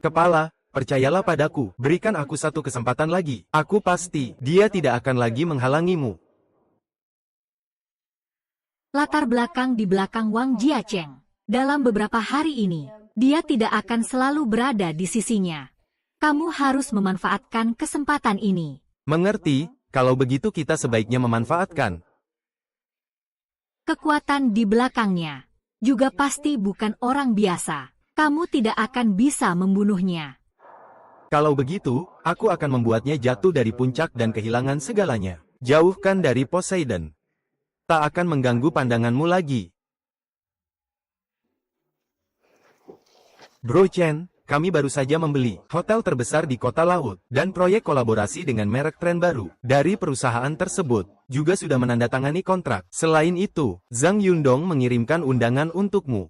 Kepala, percayalah padaku, berikan aku 1 kesempatan lagi. Aku pasti, dia tidak akan lagi menghalangimu. Latar belakang di belakang Wang Jiacheng. Dalam beberapa hari ini, dia tidak akan selalu berada di sisinya. Kamu harus memanfaatkan kesempatan ini. Mengerti, kalau begitu kita sebaiknya memanfaatkan. Kekuatan di belakangnya juga pasti bukan orang biasa. Kamu tidak akan bisa membunuhnya. Kalau begitu, aku akan membuatnya jatuh dari puncak dan kehilangan segalanya. Jauhkan dari Poseidon. Tak akan mengganggu pandanganmu lagi. Bro Chen, kami baru saja membeli hotel terbesar di kota laut, dan proyek kolaborasi dengan merek tren baru. Dari perusahaan tersebut, juga sudah menandatangani kontrak. Selain itu, Zhang Yundong mengirimkan undangan untukmu.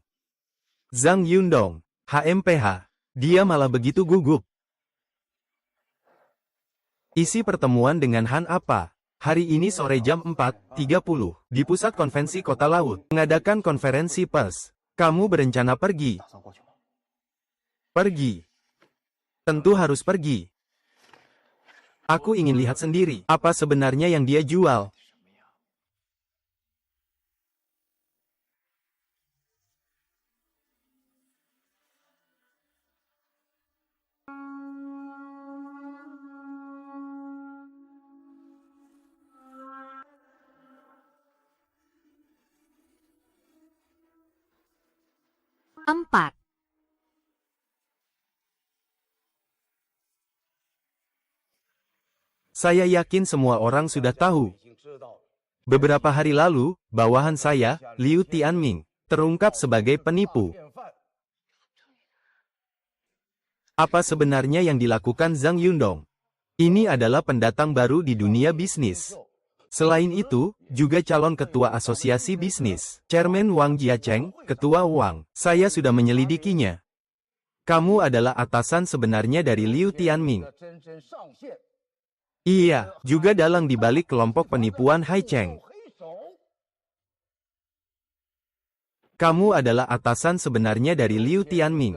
Zhang Yundong, HMPH, dia malah begitu gugup. Isi pertemuan dengan Han apa? Hari ini sore jam 4.30, di pusat konvensi kota laut, mengadakan konferensi pers. Kamu berencana pergi? Pergi. Tentu harus pergi. Aku ingin lihat sendiri, apa sebenarnya yang dia jual. Empat. Saya yakin semua orang sudah tahu. Beberapa hari lalu, bawahan saya, Liu Tianming, terungkap sebagai penipu. Apa sebenarnya yang dilakukan Zhang Yundong? Ini adalah pendatang baru di dunia bisnis. Selain itu, juga calon ketua asosiasi bisnis, Chairman Wang Jiacheng, ketua Wang. Saya sudah menyelidikinya. Kamu adalah atasan sebenarnya dari Liu Tianming. Iya, juga dalang di balik kelompok penipuan Hai Cheng. Kamu adalah atasan sebenarnya dari Liu Tianming.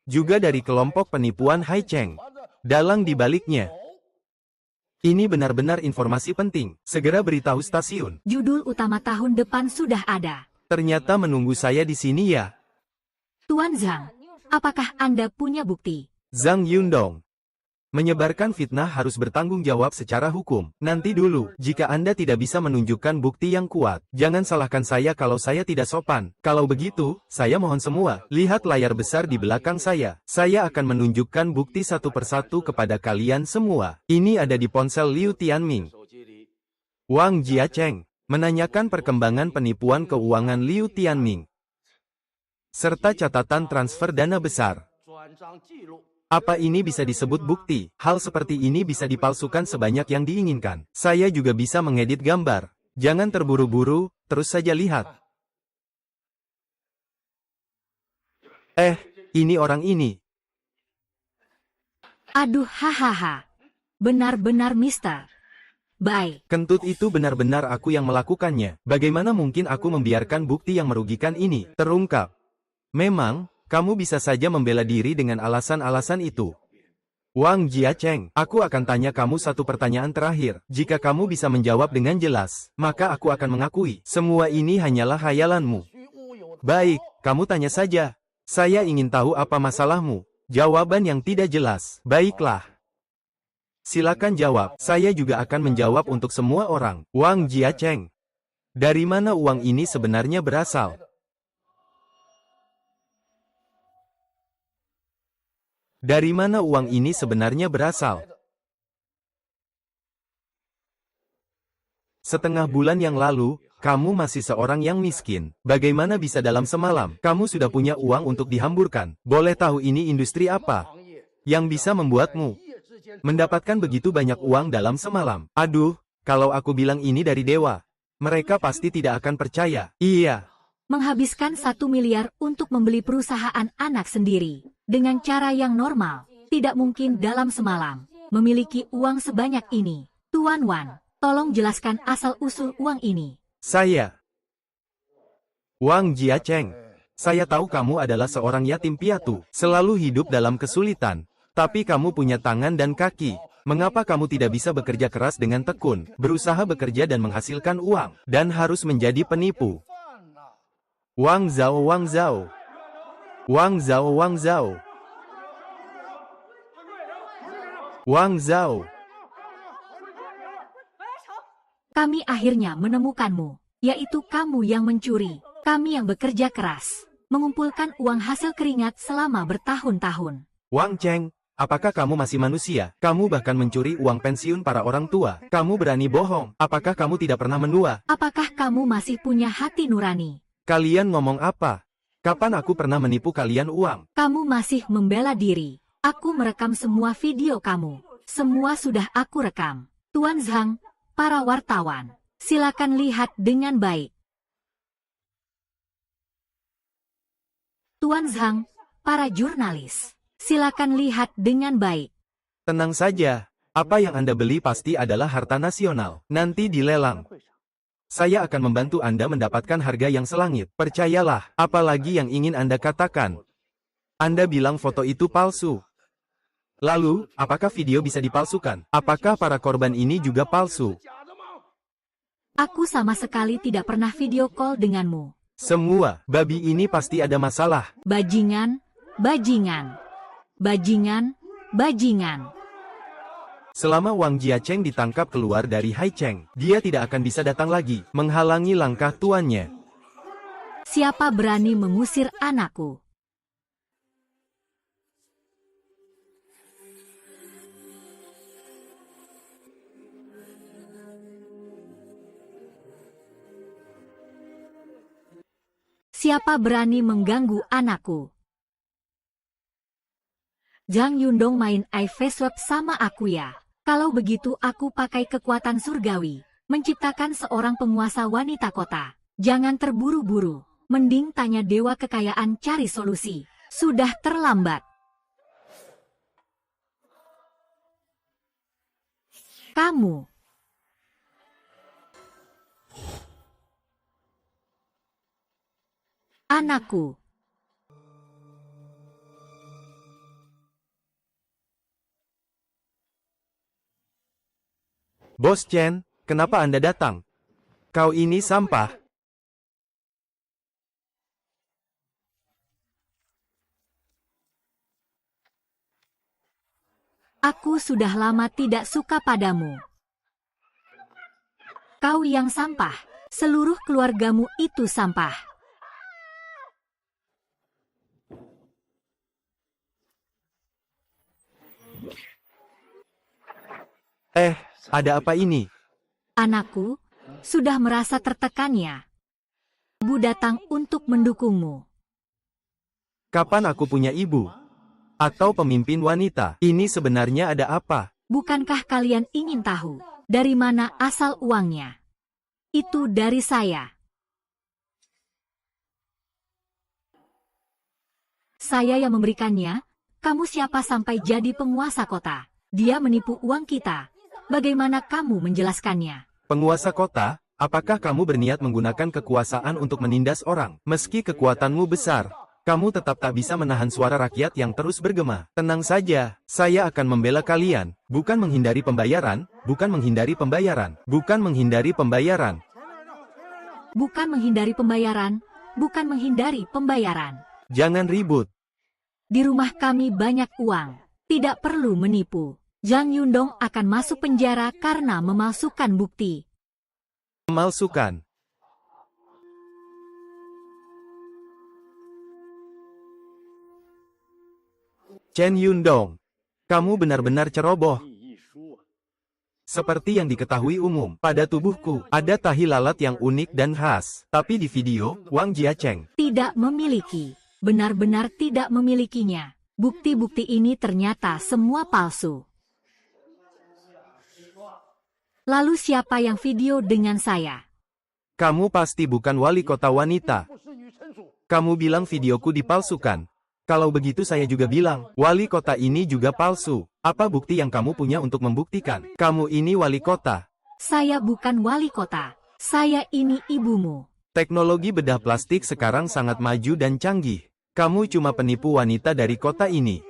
Juga dari kelompok penipuan Hai Cheng. Dalang di baliknya. Ini benar-benar informasi penting. Segera beritahu stasiun. Judul utama tahun depan sudah ada. Ternyata menunggu saya di sini ya. Tuan Zhang, apakah Anda punya bukti? Zhang Yundong. Menyebarkan fitnah harus bertanggung jawab secara hukum. Nanti dulu, jika Anda tidak bisa menunjukkan bukti yang kuat, jangan salahkan saya kalau saya tidak sopan. Kalau begitu, saya mohon semua, lihat layar besar di belakang saya. Saya akan menunjukkan bukti satu persatu kepada kalian semua. Ini ada di ponsel Liu Tianming. Wang Jiacheng menanyakan perkembangan penipuan keuangan Liu Tianming, serta catatan transfer dana besar. Apa ini bisa disebut bukti? Hal seperti ini bisa dipalsukan sebanyak yang diinginkan. Saya juga bisa mengedit gambar. Jangan terburu-buru, terus saja lihat. Ini orang ini. Aduh, hahaha. Benar-benar Mister. Baik. Kentut itu benar-benar aku yang melakukannya. Bagaimana mungkin aku membiarkan bukti yang merugikan ini terungkap? Memang, kamu bisa saja membela diri dengan alasan-alasan itu. Wang Jiacheng, aku akan tanya kamu satu pertanyaan terakhir. Jika kamu bisa menjawab dengan jelas, maka aku akan mengakui, semua ini hanyalah khayalanmu. Baik, kamu tanya saja. Saya ingin tahu apa masalahmu. Jawaban yang tidak jelas. Baiklah. Silakan jawab. Saya juga akan menjawab untuk semua orang. Wang Jiacheng. Dari mana uang ini sebenarnya berasal? Dari mana uang ini sebenarnya berasal? Setengah bulan yang lalu, kamu masih seorang yang miskin. Bagaimana bisa dalam semalam, kamu sudah punya uang untuk dihamburkan? Boleh tahu ini industri apa yang bisa membuatmu mendapatkan begitu banyak uang dalam semalam? Aduh, kalau aku bilang ini dari dewa, mereka pasti tidak akan percaya. Iya. Menghabiskan 1 miliar untuk membeli perusahaan anak sendiri. Dengan cara yang normal, tidak mungkin dalam semalam memiliki uang sebanyak ini. Tuan Wan, tolong jelaskan asal-usul uang ini. Saya, Wang Jiacheng. Saya tahu kamu adalah seorang yatim piatu, selalu hidup dalam kesulitan. Tapi kamu punya tangan dan kaki. Mengapa kamu tidak bisa bekerja keras dengan tekun, berusaha bekerja dan menghasilkan uang, dan harus menjadi penipu? Wang Zhao, Wang Zhao. Wang Zhao, Wang Zhao. Wang Zhao. Kami akhirnya menemukanmu, yaitu kamu yang mencuri, kami yang bekerja keras. mengumpulkan uang hasil keringat selama bertahun-tahun. Wang Cheng, apakah kamu masih manusia? Kamu bahkan mencuri uang pensiun para orang tua. Kamu berani bohong. Apakah kamu tidak pernah menua? Apakah kamu masih punya hati nurani? Kalian ngomong apa? Kapan aku pernah menipu kalian uang? Kamu masih membela diri. Aku merekam semua video kamu. Semua sudah aku rekam. Tuan Zhang, para wartawan, silakan lihat dengan baik. Tuan Zhang, para jurnalis, silakan lihat dengan baik. Tenang saja. Apa yang Anda beli pasti adalah harta nasional. Nanti dilelang. Saya akan membantu Anda mendapatkan harga yang selangit. Percayalah, apalagi yang ingin Anda katakan. Anda bilang foto itu palsu. Lalu, apakah video bisa dipalsukan? Apakah para korban ini juga palsu? Aku sama sekali tidak pernah video call denganmu. Semua, babi ini pasti ada masalah. Bajingan, bajingan, bajingan, bajingan. Selama Wang Jiacheng ditangkap keluar dari Haicheng, dia tidak akan bisa datang lagi, menghalangi langkah tuannya. Siapa berani mengusir anakku? Siapa berani mengganggu anakku? Zhang Yundong main face swap sama aku ya. Kalau begitu aku pakai kekuatan surgawi, menciptakan seorang penguasa wanita kota. Jangan terburu-buru, mending tanya dewa kekayaan cari solusi. Sudah terlambat. Kamu. Anakku. Bos Chen, kenapa Anda datang? Kau ini sampah. Aku sudah lama tidak suka padamu. Kau yang sampah. Seluruh keluargamu itu sampah. Ada apa ini? Anakku, sudah merasa tertekan ya? Ibu datang untuk mendukungmu. Kapan aku punya ibu? Atau pemimpin wanita? Ini sebenarnya ada apa? Bukankah kalian ingin tahu dari mana asal uangnya? Itu dari saya. Saya yang memberikannya. Kamu siapa sampai jadi penguasa kota? Dia menipu uang kita. Bagaimana kamu menjelaskannya? Penguasa kota, apakah kamu berniat menggunakan kekuasaan untuk menindas orang? Meski kekuatanmu besar, kamu tetap tak bisa menahan suara rakyat yang terus bergema. Tenang saja, saya akan membela kalian. Bukan menghindari pembayaran, bukan menghindari pembayaran, bukan menghindari pembayaran. Bukan menghindari pembayaran, bukan menghindari pembayaran. Jangan ribut. Di rumah kami banyak uang. Tidak perlu menipu. Zhang Yundong akan masuk penjara karena memalsukan bukti. Memalsukan. Chen Yundong, kamu benar-benar ceroboh. Seperti yang diketahui umum, pada tubuhku ada tahi lalat yang unik dan khas. Tapi di video, Wang Jiacheng tidak memiliki. Benar-benar tidak memilikinya. Bukti-bukti ini ternyata semua palsu. Lalu siapa yang video dengan saya? Kamu pasti bukan wali kota wanita. Kamu bilang videoku dipalsukan. Kalau begitu saya juga bilang, wali kota ini juga palsu. Apa bukti yang kamu punya untuk membuktikan? Kamu ini wali kota. Saya bukan wali kota. Saya ini ibumu. Teknologi bedah plastik sekarang sangat maju dan canggih. Kamu cuma penipu wanita dari kota ini.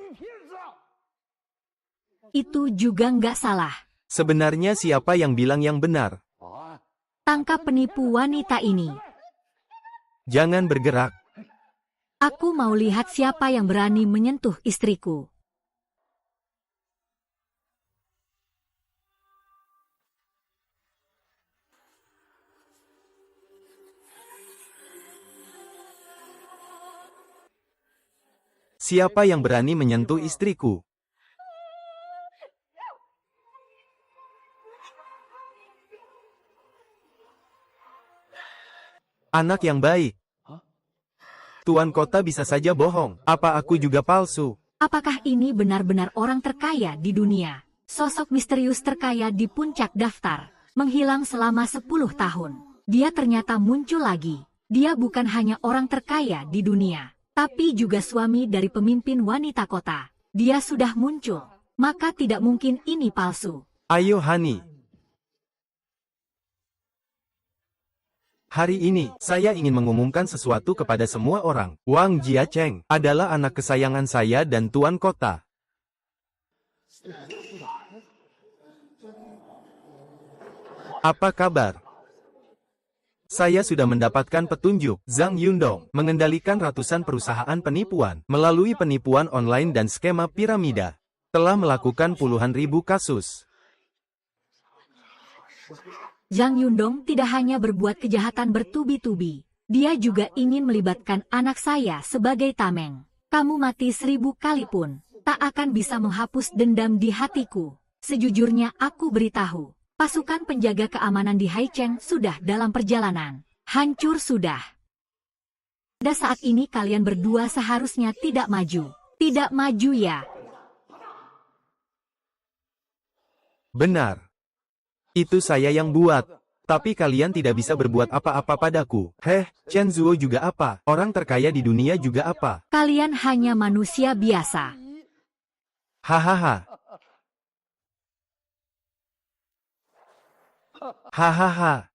Itu juga nggak salah. Sebenarnya siapa yang bilang yang benar? Tangkap penipu wanita ini. Jangan bergerak. Aku mau lihat siapa yang berani menyentuh istriku. Siapa yang berani menyentuh istriku? Anak yang baik. Tuan kota bisa saja bohong. Apa aku juga palsu? Apakah ini benar-benar orang terkaya di dunia? Sosok misterius terkaya di puncak daftar, menghilang selama 10 tahun. Dia ternyata muncul lagi. Dia bukan hanya orang terkaya di dunia, tapi juga suami dari pemimpin wanita kota. Dia sudah muncul, maka tidak mungkin ini palsu. Ayo Hani. Hari ini, saya ingin mengumumkan sesuatu kepada semua orang. Wang Jiacheng adalah anak kesayangan saya dan tuan kota. Apa kabar? Saya sudah mendapatkan petunjuk. Zhang Yundong mengendalikan ratusan perusahaan penipuan melalui penipuan online dan skema piramida. Telah melakukan puluhan ribu kasus. Zhang Yundong tidak hanya berbuat kejahatan bertubi-tubi. Dia juga ingin melibatkan anak saya sebagai tameng. Kamu mati 1000 kali pun, tak akan bisa menghapus dendam di hatiku. Sejujurnya aku beritahu, pasukan penjaga keamanan di Haicheng sudah dalam perjalanan. Hancur sudah. Pada saat ini kalian berdua seharusnya tidak maju. Tidak maju ya. Benar. Itu saya yang buat. Tapi kalian tidak bisa berbuat apa-apa padaku. Chen Zuo juga apa? Orang terkaya di dunia juga apa? Kalian hanya manusia biasa. Hahaha. Hahaha.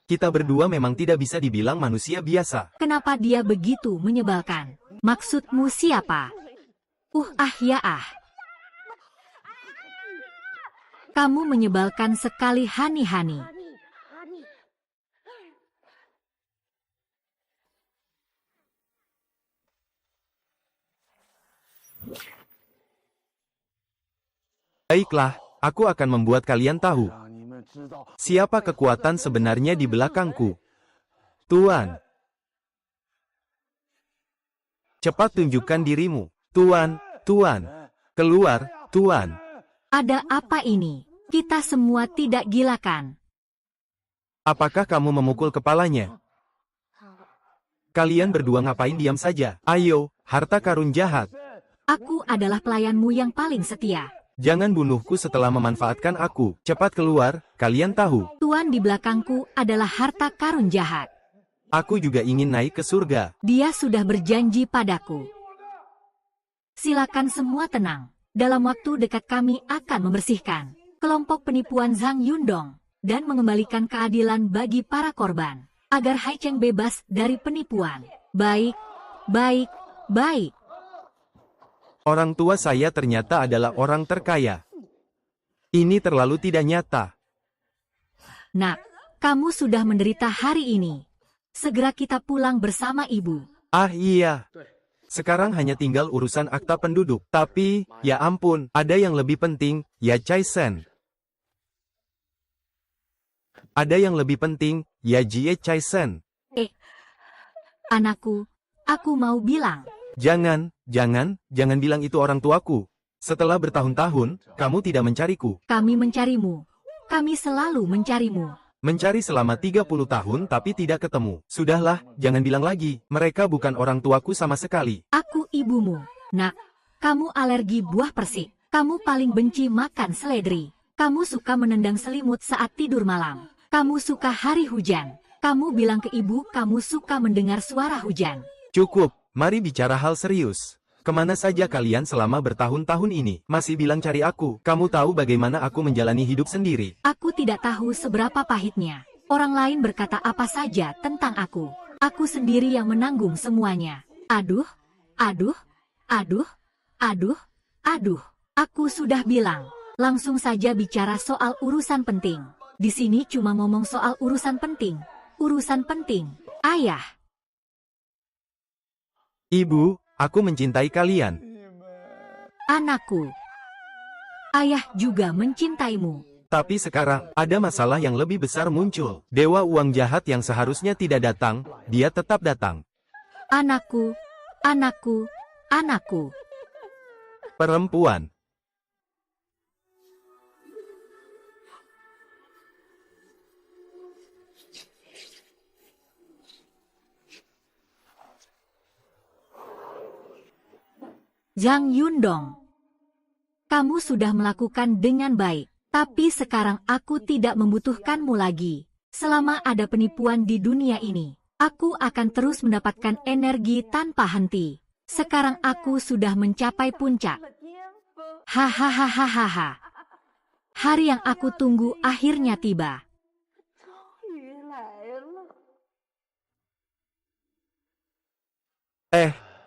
Kita berdua memang tidak bisa dibilang manusia biasa. Kenapa dia begitu menyebalkan? Maksudmu siapa? Ya. Kamu menyebalkan sekali Hani. Baiklah, aku akan membuat kalian tahu siapa kekuatan sebenarnya di belakangku. Tuan. Cepat tunjukkan dirimu. Tuan. Keluar, Tuan. Ada apa ini? Kita semua tidak gila kan? Apakah kamu memukul kepalanya? Kalian berdua ngapain diam saja? Ayo, harta karun jahat. Aku adalah pelayanmu yang paling setia. Jangan bunuhku setelah memanfaatkan aku. Cepat keluar, kalian tahu. Tuan di belakangku adalah harta karun jahat. Aku juga ingin naik ke surga. Dia sudah berjanji padaku. Silakan semua tenang. Dalam waktu dekat kami akan membersihkan kelompok penipuan Zhang Yundong dan mengembalikan keadilan bagi para korban, agar Haicheng bebas dari penipuan. Baik. Orang tua saya ternyata adalah orang terkaya. Ini terlalu tidak nyata. Nak, kamu sudah menderita hari ini. Segera kita pulang bersama ibu. Iya. Sekarang hanya tinggal urusan akta penduduk. Tapi, ya ampun, ada yang lebih penting, ya Chai Sen. Ada yang lebih penting, ya Jie Chai Sen. Anakku, aku mau bilang. Jangan bilang itu orang tuaku. Setelah bertahun-tahun, kamu tidak mencariku. Kami mencarimu. Kami selalu mencarimu. Mencari selama 30 tahun tapi tidak ketemu. Sudahlah, jangan bilang lagi. Mereka bukan orang tuaku sama sekali. Aku ibumu. Nak, kamu alergi buah persik. Kamu paling benci makan seledri. Kamu suka menendang selimut saat tidur malam. Kamu suka hari hujan. Kamu bilang ke ibu kamu suka mendengar suara hujan. Cukup, mari bicara hal serius. Kemana saja kalian selama bertahun-tahun ini? Masih bilang cari aku. Kamu tahu bagaimana aku menjalani hidup sendiri. Aku tidak tahu seberapa pahitnya. Orang lain berkata apa saja tentang aku. Aku sendiri yang menanggung semuanya. Aduh. Aku sudah bilang. Langsung saja bicara soal urusan penting. Di sini cuma ngomong soal urusan penting. Urusan penting. Ayah. Ibu. Aku mencintai kalian. Anakku. Ayah juga mencintaimu. Tapi sekarang, ada masalah yang lebih besar muncul. Dewa uang jahat yang seharusnya tidak datang, dia tetap datang. Anakku, anakku, anakku. Perempuan. Zhang Yundong. Kamu sudah melakukan dengan baik, tapi sekarang aku tidak membutuhkanmu lagi. Selama ada penipuan di dunia ini, aku akan terus mendapatkan energi tanpa henti. Sekarang aku sudah mencapai puncak. Hahaha. Hari yang aku tunggu akhirnya tiba.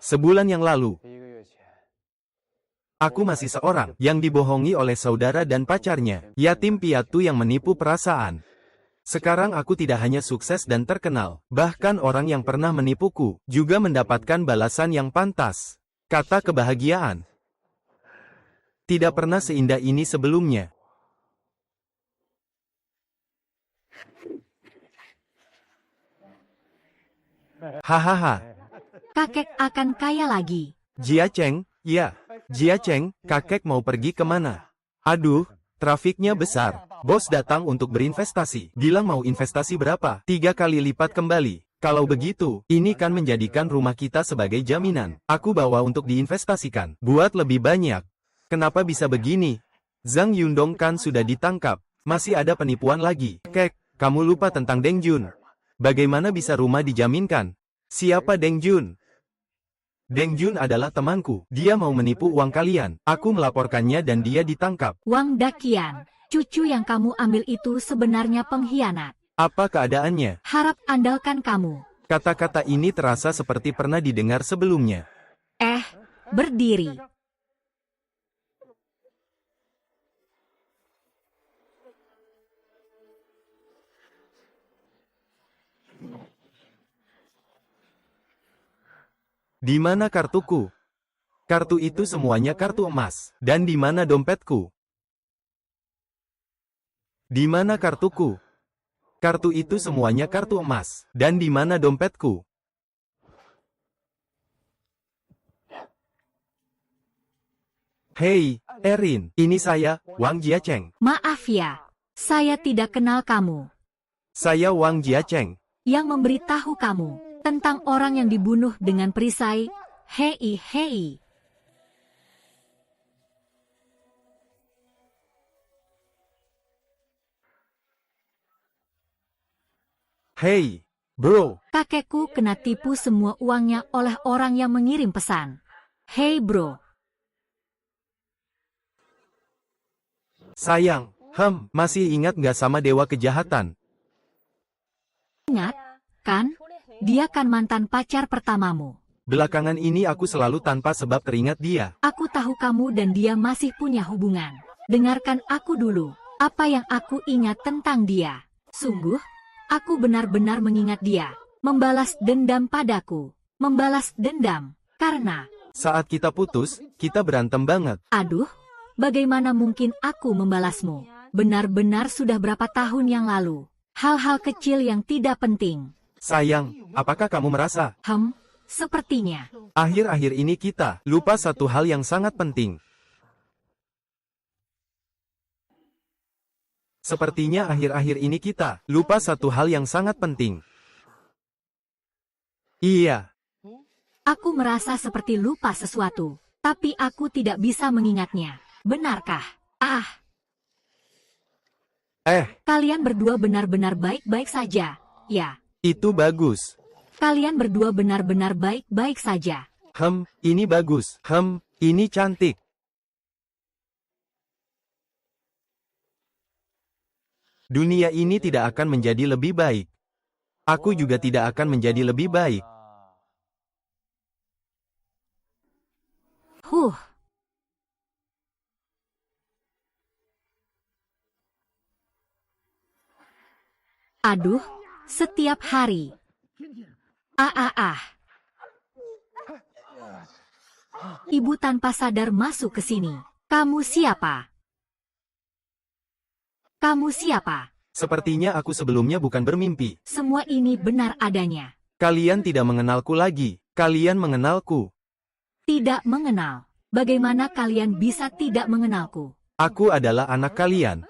Sebulan yang lalu, aku masih seorang yang dibohongi oleh saudara dan pacarnya, yatim piatu yang menipu perasaan. Sekarang aku tidak hanya sukses dan terkenal, bahkan orang yang pernah menipuku juga mendapatkan balasan yang pantas. Kata kebahagiaan. Tidak pernah seindah ini sebelumnya. Hahaha. Kakek akan kaya lagi. Jia Cheng, ya. Jia Cheng, kakek mau pergi kemana? Aduh, trafiknya besar. Bos datang untuk berinvestasi. Bilang mau investasi berapa? 3 kali lipat kembali. Kalau begitu, ini kan menjadikan rumah kita sebagai jaminan. Aku bawa untuk diinvestasikan. Buat lebih banyak. Kenapa bisa begini? Zhang Yundong kan sudah ditangkap. Masih ada penipuan lagi. Kek, kamu lupa tentang Deng Jun. Bagaimana bisa rumah dijaminkan? Siapa Deng Jun? Deng Jun adalah temanku. Dia mau menipu uang kalian. Aku melaporkannya dan dia ditangkap. Wang Daqian, cucu yang kamu ambil itu sebenarnya pengkhianat. Apa keadaannya? Harap andalkan kamu. Kata-kata ini terasa seperti pernah didengar sebelumnya. Berdiri. Di mana kartuku? Kartu itu semuanya kartu emas. Dan di mana dompetku? Di mana kartuku? Kartu itu semuanya kartu emas. Dan di mana dompetku? Hei, Erin, ini saya, Wang Jiacheng. Maaf ya, saya tidak kenal kamu. Saya Wang Jiacheng. Yang memberitahu kamu tentang orang yang dibunuh dengan perisai. Hei. Hei, bro. Kakekku kena tipu semua uangnya oleh orang yang mengirim pesan. Hei bro. Sayang, masih ingat nggak sama dewa kejahatan? Ingat, kan? Dia kan mantan pacar pertamamu. Belakangan ini aku selalu tanpa sebab teringat dia. Aku tahu kamu dan dia masih punya hubungan. Dengarkan aku dulu. Apa yang aku ingat tentang dia? Sungguh, aku benar-benar mengingat dia. Membalas dendam padaku. Membalas dendam. Karena Saat kita putus, kita berantem banget. aduh, bagaimana mungkin aku membalasmu? Benar-benar sudah berapa tahun yang lalu. Hal-hal kecil yang tidak penting. Sayang, apakah kamu merasa? Sepertinya. Akhir-akhir ini kita lupa satu hal yang sangat penting. Sepertinya akhir-akhir ini kita lupa satu hal yang sangat penting. Iya. Aku merasa seperti lupa sesuatu, tapi aku tidak bisa mengingatnya. Benarkah? Kalian berdua benar-benar baik-baik saja, ya? Itu bagus. Kalian berdua benar-benar baik-baik saja. Ini bagus. Ini cantik. Dunia ini tidak akan menjadi lebih baik. Aku juga tidak akan menjadi lebih baik. Aduh, setiap hari. Ibu tanpa sadar masuk ke sini. Kamu siapa? Kamu siapa? Sepertinya aku sebelumnya bukan bermimpi. Semua ini benar adanya. Kalian tidak mengenalku lagi. Kalian mengenalku. Tidak mengenal. Bagaimana kalian bisa tidak mengenalku? Aku adalah anak kalian.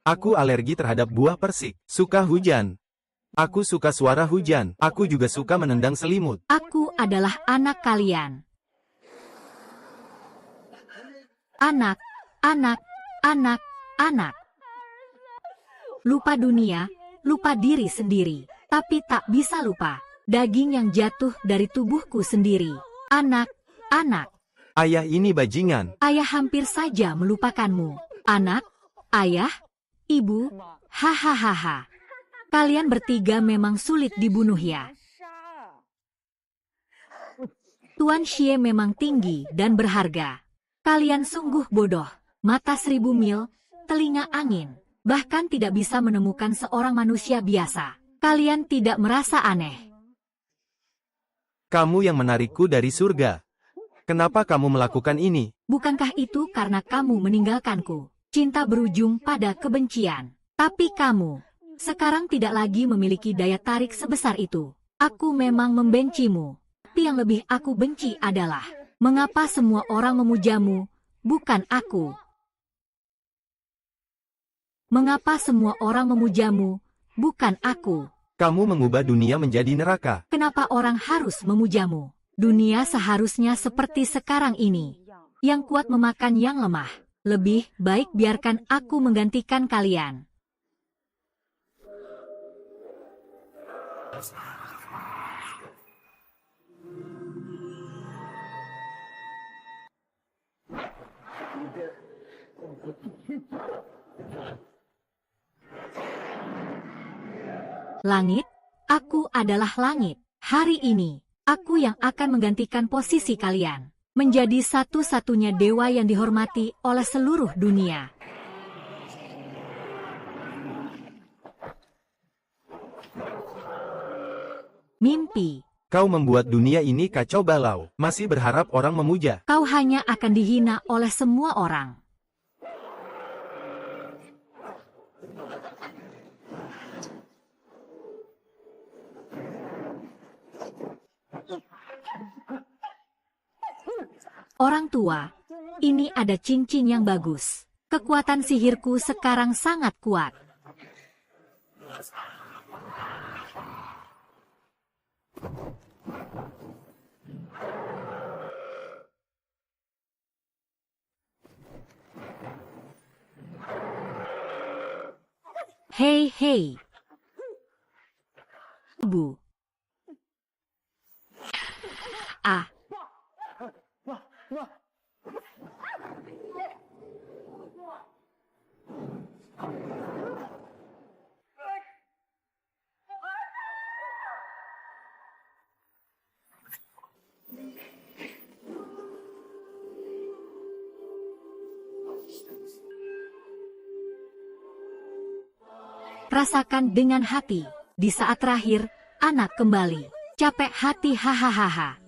Aku alergi terhadap buah persik. Suka hujan. Aku suka suara hujan. Aku juga suka menendang selimut. Aku adalah anak kalian. Anak, anak, anak, anak. Lupa dunia, lupa diri sendiri. Tapi tak bisa lupa daging yang jatuh dari tubuhku sendiri. Anak, anak. Ayah ini bajingan. Ayah hampir saja melupakanmu. Anak, ayah, ibu, hahaha. Kalian bertiga memang sulit dibunuh ya. Tuan Xie memang tinggi dan berharga. Kalian sungguh bodoh. Mata 1000 mil, telinga angin. Bahkan tidak bisa menemukan seorang manusia biasa. Kalian tidak merasa aneh. Kamu yang menarikku dari surga. Kenapa kamu melakukan ini? Bukankah itu karena kamu meninggalkanku? Cinta berujung pada kebencian. Tapi kamu sekarang tidak lagi memiliki daya tarik sebesar itu. Aku memang membencimu. Tapi yang lebih aku benci adalah mengapa semua orang memujamu, bukan aku. Mengapa semua orang memujamu, bukan aku. Kamu mengubah dunia menjadi neraka. Kenapa orang harus memujamu? Dunia seharusnya seperti sekarang ini. Yang kuat memakan yang lemah. Lebih baik biarkan aku menggantikan kalian. Langit, aku adalah langit. Hari ini, aku yang akan menggantikan posisi kalian. Menjadi satu-satunya dewa yang dihormati oleh seluruh dunia. Mimpi. Kau membuat dunia ini kacau balau. Masih berharap orang memuja. Kau hanya akan dihina oleh semua orang. Orang tua, ini ada cincin yang bagus. Kekuatan sihirku sekarang sangat kuat. Hei, hei. Bu. Ah. Rasakan dengan hati. Di saat terakhir, anak kembali. Capek hati hahaha.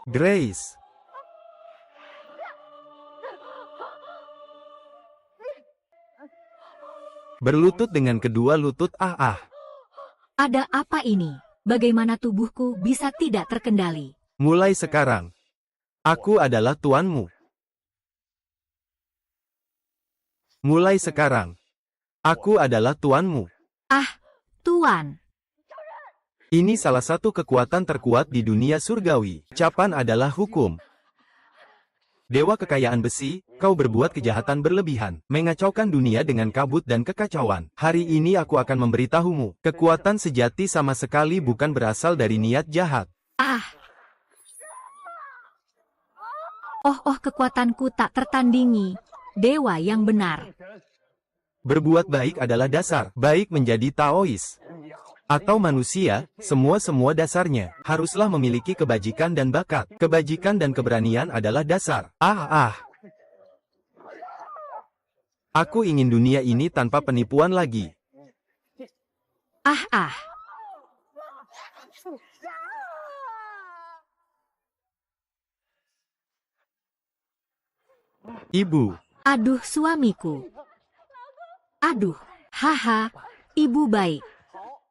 Grace. Berlutut dengan kedua lutut Ada apa ini? Bagaimana tubuhku bisa tidak terkendali? Mulai sekarang, aku adalah tuanmu. Mulai sekarang, aku adalah tuanmu. Ah, Tuan. Ini salah satu kekuatan terkuat di dunia surgawi. Ucapan adalah hukum. Dewa kekayaan besi, kau berbuat kejahatan berlebihan, mengacaukan dunia dengan kabut dan kekacauan. Hari ini aku akan memberitahumu, kekuatan sejati sama sekali bukan berasal dari niat jahat. Ah. Oh, kekuatanku tak tertandingi. Dewa yang benar. Berbuat baik adalah dasar. Baik menjadi Taois atau manusia, semua dasarnya haruslah memiliki kebajikan dan bakat. Kebajikan dan keberanian adalah dasar. Aku ingin dunia ini tanpa penipuan lagi. Ibu, Aduh suamiku. Aduh, haha, ibu baik.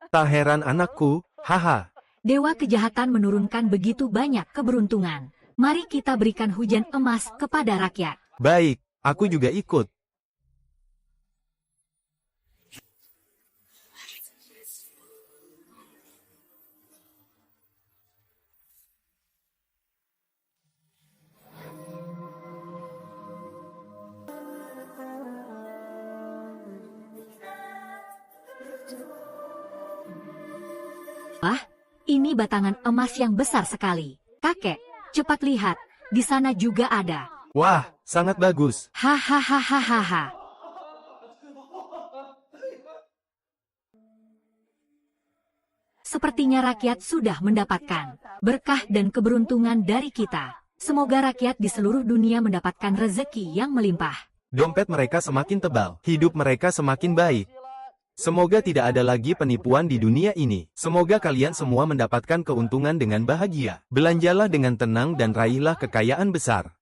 Tak heran anakku, haha. Dewa kejahatan menurunkan begitu banyak keberuntungan. Mari kita berikan hujan emas kepada rakyat. Baik, aku juga ikut. Wah, ini batangan emas yang besar sekali. Kakek, cepat lihat, di sana juga ada. Wah, sangat bagus. Hahaha. Sepertinya rakyat sudah mendapatkan berkah dan keberuntungan dari kita. Semoga rakyat di seluruh dunia mendapatkan rezeki yang melimpah. Dompet mereka semakin tebal, hidup mereka semakin baik. Semoga tidak ada lagi penipuan di dunia ini. Semoga kalian semua mendapatkan keuntungan dengan bahagia. Belanjalah dengan tenang dan raihlah kekayaan besar.